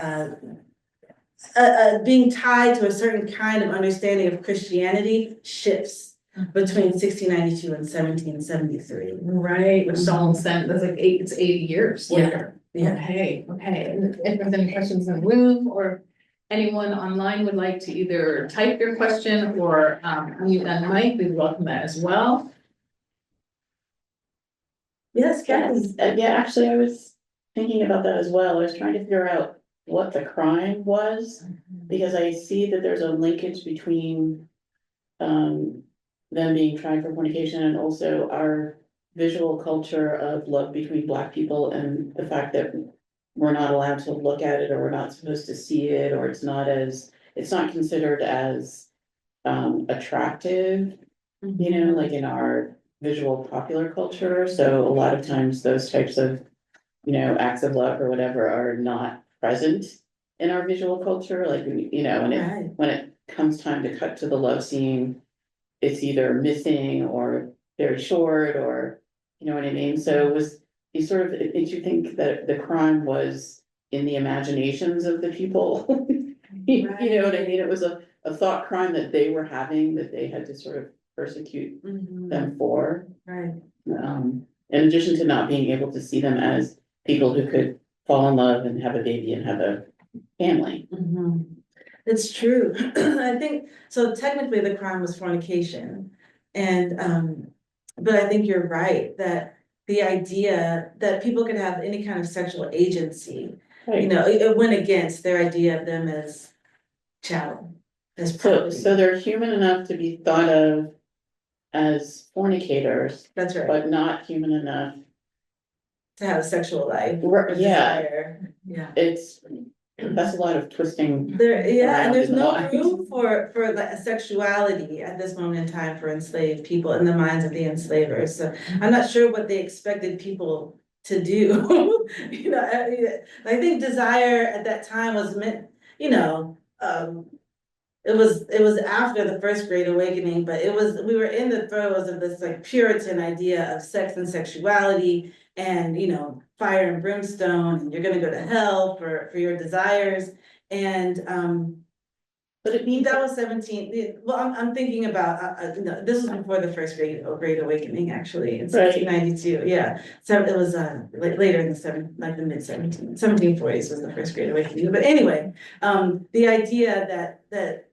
Speaker 2: being tied to a certain kind of understanding of Christianity shifts between 1692 and 1773.
Speaker 1: Right, which is almost then, that's like it's 80 years
Speaker 2: Yeah.
Speaker 1: later.
Speaker 2: Yeah.
Speaker 1: Okay, and if there's any questions in the room or anyone online would like to either type your question or mute on mic, we welcome that as well.
Speaker 2: Yes, Kathy.
Speaker 3: Yeah, actually, I was thinking about that as well. I was trying to figure out what the crime was, because I see that there's a linkage between them being tried for fornication and also our visual culture of love between Black people and the fact that we're not allowed to look at it, or we're not supposed to see it, or it's not considered as attractive, you know, like in our visual popular culture. So a lot of times those types of, you know, acts of love or whatever are not present in our visual culture. Like, you know,
Speaker 2: Right.
Speaker 3: when it comes time to cut to the love scene, it's either missing or very short, or, you know what I mean? So it makes you think that the crime was in the imaginations of the people. You know what I mean? It was a thought crime that they were having, that they had to sort of persecute them for.
Speaker 2: Right.
Speaker 3: In addition to not being able to see them as people who could fall in love and have a baby and have a family.
Speaker 2: It's true. I think, so technically the crime was fornication. And, but I think you're right, that the idea that people could have any kind of sexual agency, you know, it went against their idea of them as chattel, as property.
Speaker 3: So they're human enough to be thought of as fornicators,
Speaker 2: That's right.
Speaker 3: but not human enough
Speaker 2: To have a sexual life.
Speaker 3: Yeah.
Speaker 2: Desire. Yeah.
Speaker 3: That's a lot of twisting.
Speaker 2: And there's
Speaker 3: in the
Speaker 2: no
Speaker 3: mind.
Speaker 2: room for like a sexuality at this moment in time for enslaved people in the minds of the enslavers. So I'm not sure what they expected people to do. You know, I think desire at that time was meant, you know, it was after the first Great Awakening, but we were in the throes of this like Puritan idea of sex and sexuality and, you know, fire and brimstone, and you're gonna go to hell for your desires. And but it means that was 17, well, I'm thinking about, no, this was before the first Great Awakening, actually, in 1692, yeah. So it was later in the mid 1740s was the first Great Awakening. But anyway, the idea that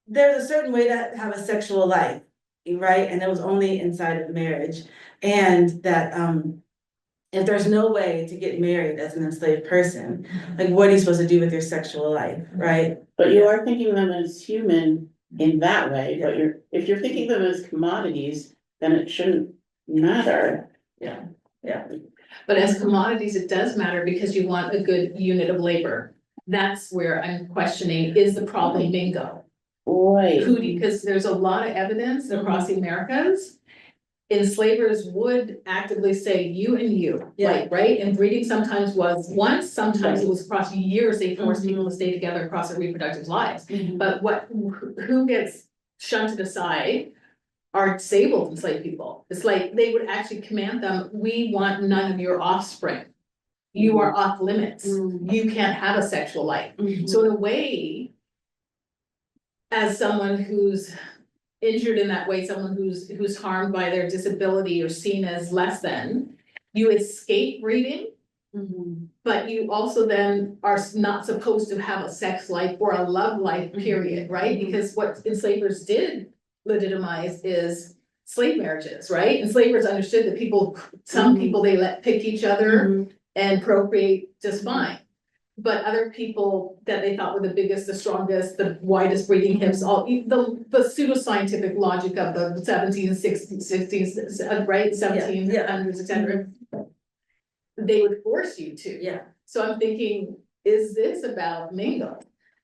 Speaker 2: there's a certain way to have a sexual life, right? And it was only inside of marriage. And that if there's no way to get married as an enslaved person, like what are you supposed to do with your sexual life, right?
Speaker 3: But you are thinking them as human in that way, but if you're thinking them as commodities, then it shouldn't matter.
Speaker 2: Yeah.
Speaker 1: But as commodities, it does matter because you want a good unit of labor. That's where I'm questioning, is the problem Mingo?
Speaker 3: Right.
Speaker 1: Because there's a lot of evidence across the Americas. Enslavers would actively say you and you, like, right? And breeding sometimes was once, sometimes it was across years, they forced people to stay together across their reproductive lives. But who gets shunted aside are disabled enslaved people. It's like they would actually command them, we want none of your offspring. You are off limits. You can't have a sexual life. So in a way, as someone who's injured in that way, someone who's harmed by their disability or seen as less than, you escape breeding, but you also then are not supposed to have a sex life or a love life, period, right? Because what enslavers did legitimize is slave marriages, right? Enslavers understood that some people they let pick each other and procreate just fine. But other people that they thought were the biggest, the strongest, the widest breeding hips, all the pseudoscientific logic of the 1760s, right? 1700s, etc. They would force you to.
Speaker 2: Yeah.
Speaker 1: So I'm thinking, is this about Mingo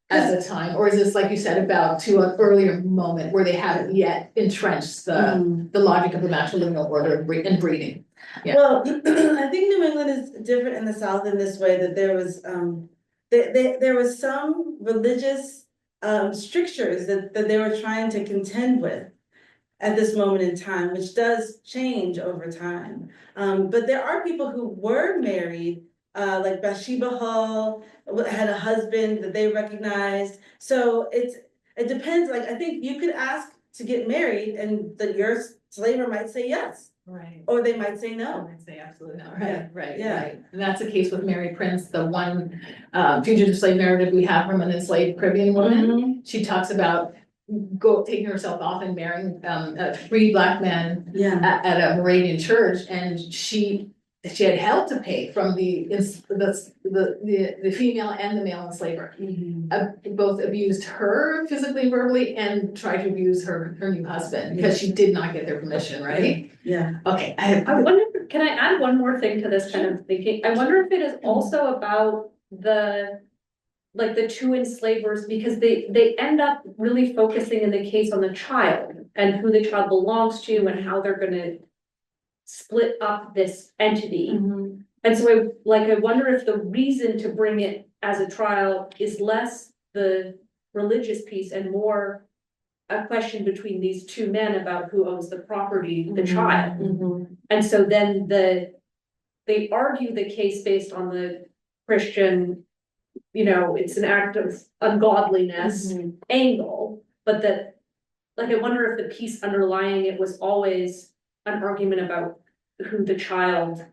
Speaker 1: at the time, or is this, like you said, about to an earlier moment where they haven't yet entrenched the logic of the matrilineal order and breeding? Yeah.
Speaker 2: Well, I think New England is different in the South in this way, that there was there was some religious strictures that they were trying to contend with at this moment in time, which does change over time. But there are people who were married like Bathsheba Hall had a husband that they recognized. So it depends, like, I think you could ask to get married and your slaver might say yes,
Speaker 1: Right.
Speaker 2: or they might say
Speaker 1: I
Speaker 2: no.
Speaker 1: would say absolutely not,
Speaker 2: Yeah,
Speaker 1: right,
Speaker 2: yeah.
Speaker 1: right. And that's the case with Mary Prince, the one fugitive slave narrative we have from an enslaved Caribbean woman.
Speaker 2: Mhm.
Speaker 1: She talks about taking herself off and marrying a free black man
Speaker 2: Yeah.
Speaker 1: at a Moravian church, and she had help to pay from the female and the male enslaver. Both abused her physically and verbally and tried to abuse her new husband because she did not get their permission, right?
Speaker 2: Yeah.
Speaker 1: Okay,
Speaker 4: I wonder, can I add one more thing to this kind of thinking? I wonder if it is also about like the two enslavers, because they end up really focusing in the case on the child and who the child belongs to and how they're gonna split up this entity.
Speaker 2: Mhm.
Speaker 4: And so I wonder if the reason to bring it as a trial is less the religious piece and more a question between these two men about who owns the property, the child.
Speaker 2: Mhm.
Speaker 4: And so then they argue the case based on the Christian, it's an act of ungodliness
Speaker 2: Mhm.
Speaker 4: angle, but that, like, I wonder if the piece underlying it was always an argument about who the child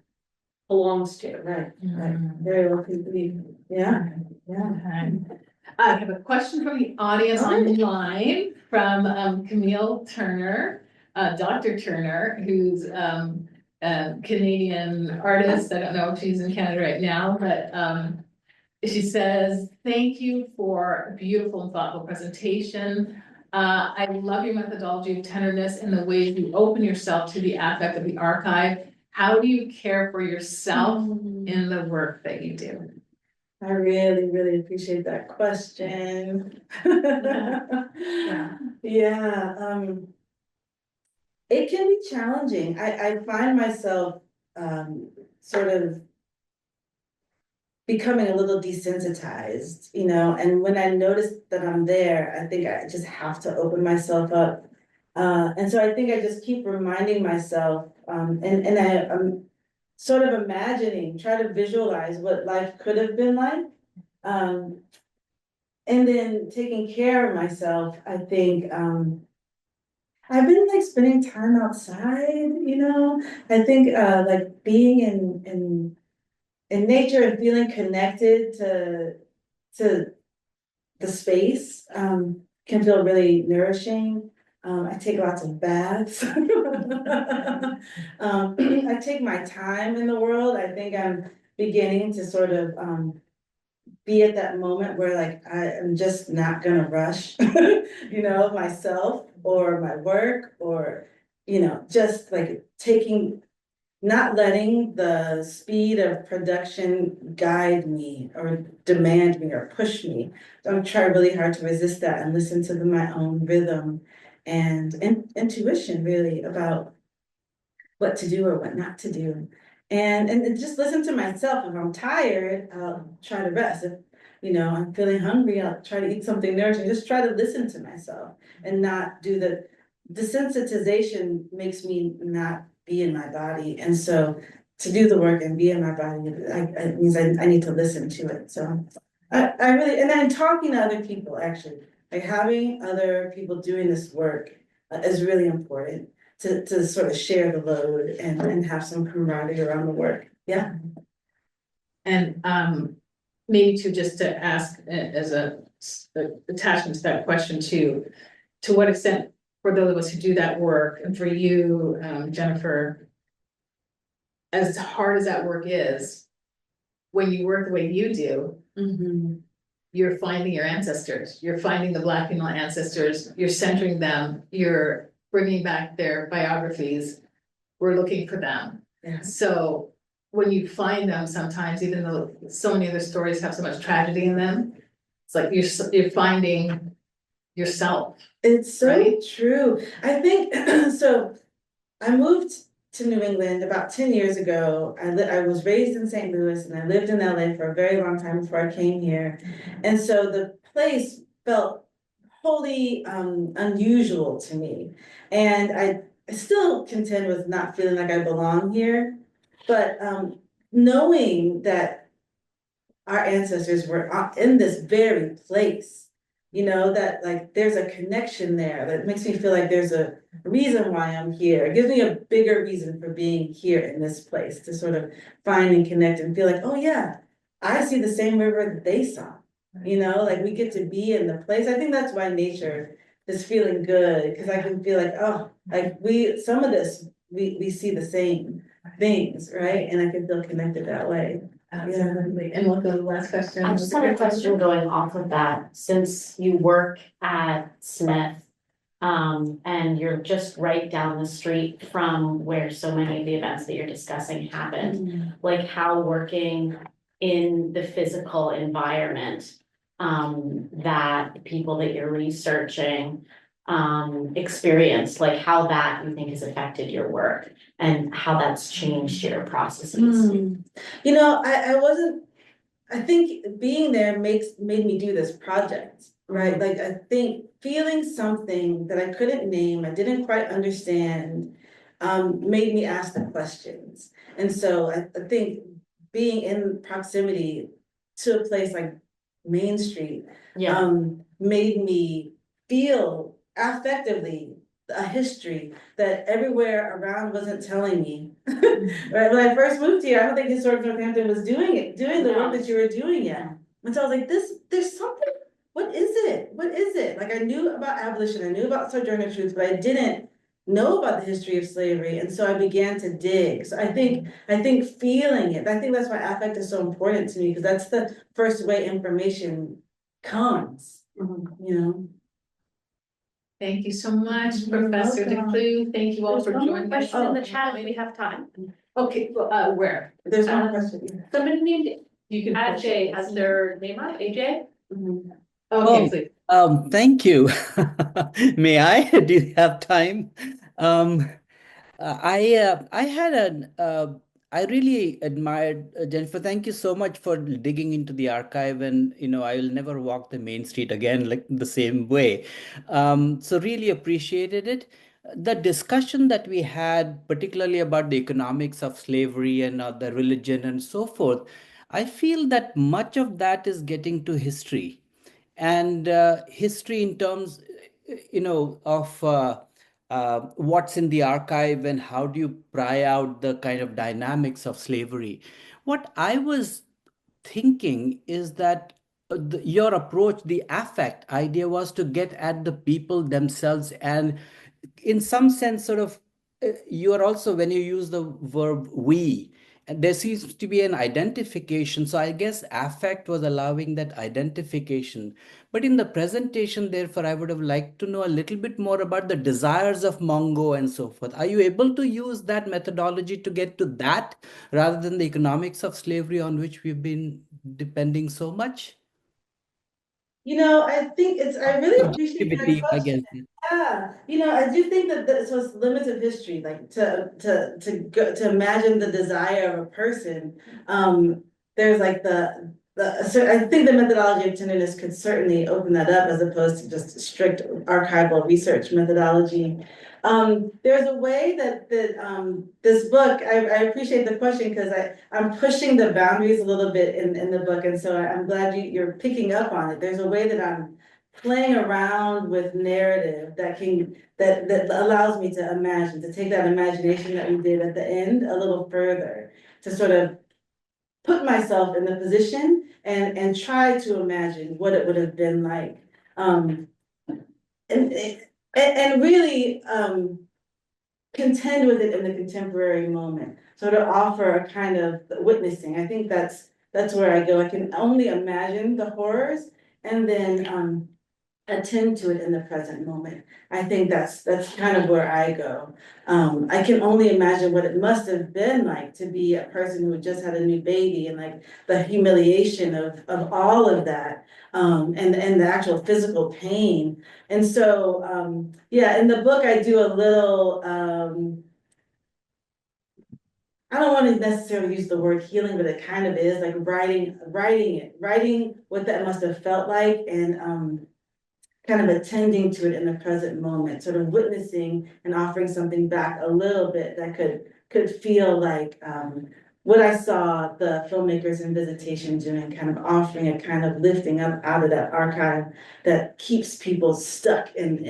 Speaker 4: belongs to.
Speaker 2: Right, right, very well could be, yeah, yeah.
Speaker 1: Okay. I have a question from the audience
Speaker 2: Okay.
Speaker 1: online from Camille Turner, Dr. Turner, who's a Canadian artist. I don't know if she's in Canada right now, but she says, "Thank you for a beautiful and thoughtful presentation. I love your methodology of tenderness and the ways you open yourself to the affect of the archive. How do you care for yourself in the work that you do?"
Speaker 2: I really, really appreciate that question.
Speaker 1: Yeah.
Speaker 2: Yeah, it can be challenging. I find myself, sort of becoming a little desensitized, and when I notice that I'm there, I think I just have to open myself up. And so I think I just keep reminding myself, I'm sort of imagining, try to visualize what life could have been like. And then taking care of myself, I think, I've been like spending time outside, I think, like being in nature and feeling connected to the space, can feel really nourishing. I take lots of baths. I take my time in the world. I think I'm beginning to sort of, be at that moment where like I am just not gonna rush, myself or my work or, just like not letting the speed of production guide me or demand me or push me. So I'm trying really hard to resist that and listen to my own rhythm and intuition really about what to do or what not to do. And just listen to myself. If I'm tired, I'll try to rest. If, I'm feeling hungry, I'll try to eat something nourishing. Just try to listen to myself and not do the desensitization makes me not be in my body. And so to do the work and be in my body, it means I need to listen to it. So I really, and then talking to other people, actually, like having other people doing this work is really important to sort of share the load and have some camaraderie around the work. Yeah.
Speaker 1: And maybe just to ask as a attachment to that question too, to what extent for those of us who do that work and for you, Jennifer, as hard as that work is, when you work the way you do, you're finding your ancestors, you're finding the Black female ancestors, you're centering them, you're bringing back their biographies, we're looking for them.
Speaker 2: Yeah.
Speaker 1: So when you find them sometimes, even though so many other stories have so much tragedy in them, it's like you're finding yourself.
Speaker 2: It's so
Speaker 1: Right?
Speaker 2: true. I think, so I moved to New England about 10 years ago. I was raised in St. Louis and I lived in LA for a very long time before I came here. And so the place felt wholly unusual to me. And I still contend with not feeling like I belong here. But knowing that our ancestors were in this very place. You know, that like there's a connection there that makes me feel like there's a reason why I'm here. It gives me a bigger reason for being here in this place to sort of find and connect and feel like, oh yeah, I see the same river that they saw. You know, like we get to be in the place. I think that's why nature is feeling good, because I can feel like, oh, like some of this, we see the same things, right? And I can feel connected that way.
Speaker 1: Absolutely. And we'll go to the last question.
Speaker 5: I just had a question going off of that, since you work at Smith. And you're just right down the street from where so many of the events that you're discussing happened. Like how working in the physical environment, that the people that you're researching experience, like how that you think has affected your work and how that's changed your processes.
Speaker 2: You know, I think being there made me do this project, right? Like I think feeling something that I couldn't name, I didn't quite understand, made me ask the questions. And so I think being in proximity to a place like Main Street, made me feel affectively a history that everywhere around wasn't telling me. Right, when I first moved here, I don't think Historic Northampton was doing the work that you were doing yet. And so I was like, there's something, what is it? What is it? Like I knew about abolition, I knew about Sojourner Truth, but I didn't know about the history of slavery. And so I began to dig. So I think feeling it, I think that's why affect is so important to me, because that's the first way information comes, you know?
Speaker 1: Thank you so much,
Speaker 2: You're
Speaker 1: Professor
Speaker 2: welcome.
Speaker 1: DeClue. Thank you all for
Speaker 5: There's one more
Speaker 1: joining us.
Speaker 5: question in the chat if we have time.
Speaker 1: Okay, well, where?
Speaker 2: There's one question.
Speaker 4: Somebody named
Speaker 1: You can.
Speaker 4: AJ has their name up, AJ?
Speaker 2: Mhm.
Speaker 1: Okay, please.
Speaker 6: Thank you. May I? Do you have time? I had I really admired Jennifer. Thank you so much for digging into the archive, and I will never walk the main street again like the same way. So really appreciated it. The discussion that we had, particularly about the economics of slavery and the religion and so forth, I feel that much of that is getting to history, and history in terms of what's in the archive and how do you pry out the kind of dynamics of slavery. What I was thinking is that your approach, the affect idea, was to get at the people themselves, and in some sense sort of you are also, when you use the verb we, and there seems to be an identification. So I guess affect was allowing that identification. But in the presentation, therefore, I would have liked to know a little bit more about the desires of Mongo and so forth. Are you able to use that methodology to get to that rather than the economics of slavery on which we've been depending so much?
Speaker 2: You know, I really appreciate that
Speaker 6: Activity, I
Speaker 2: question.
Speaker 6: guess.
Speaker 2: Yeah, you know, I do think that so it's limits of history, like to imagine the desire of a person. There's like so I think the methodology of tenderness could certainly open that up as opposed to just strict archival research methodology. There's a way that this book, I appreciate the question because I'm pushing the boundaries a little bit in the book, and so I'm glad you're picking up on it. There's a way that I'm playing around with narrative that allows me to imagine, to take that imagination that we did at the end a little further, to sort of put myself in the position and try to imagine what it would have been like. And really contend with it in the contemporary moment. So to offer a kind of witnessing, I think that's where I go. I can only imagine the horrors and then attend to it in the present moment. I think that's kind of where I go. I can only imagine what it must have been like to be a person who just had a new baby and like the humiliation of all of that, and the actual physical pain. And so, yeah, in the book I do a little, I don't want to necessarily use the word healing, but it kind of is like writing what that must have felt like, and kind of attending to it in the present moment, sort of witnessing and offering something back a little bit that could feel like what I saw the filmmakers in visitation doing, kind of offering a kind of lifting up out of that archive that keeps people stuck in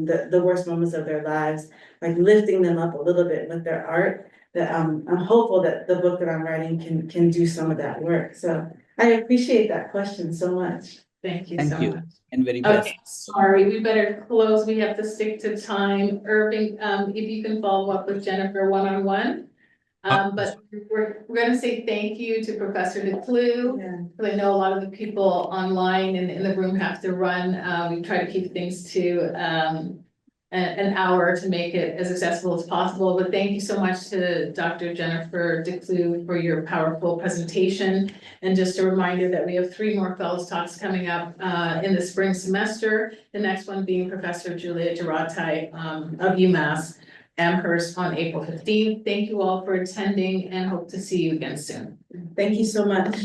Speaker 2: the worst moments of their lives, like lifting them up a little bit with their art. That I'm hopeful that the book that I'm writing can do some of that work. So I appreciate that question so much.
Speaker 1: Thank you
Speaker 6: Thank
Speaker 1: so
Speaker 6: you.
Speaker 1: much.
Speaker 6: And very best.
Speaker 1: Okay, sorry, we better close. We have to stick to time. Irving, if you can follow up with Jennifer one-on-one. But we're gonna say thank you to Professor DeClue.
Speaker 2: Yeah.
Speaker 1: Because I know a lot of the people online and in the room have to run. We try to keep things to an hour to make it as accessible as possible. But thank you so much to Dr. Jennifer DeClue for your powerful presentation. And just a reminder that we have 3 more fellows talks coming up in the spring semester. The next one being Professor Julia Geratai of UMass Amherst on April 15th. Thank you all for attending and hope to see you again soon.
Speaker 2: Thank you so much.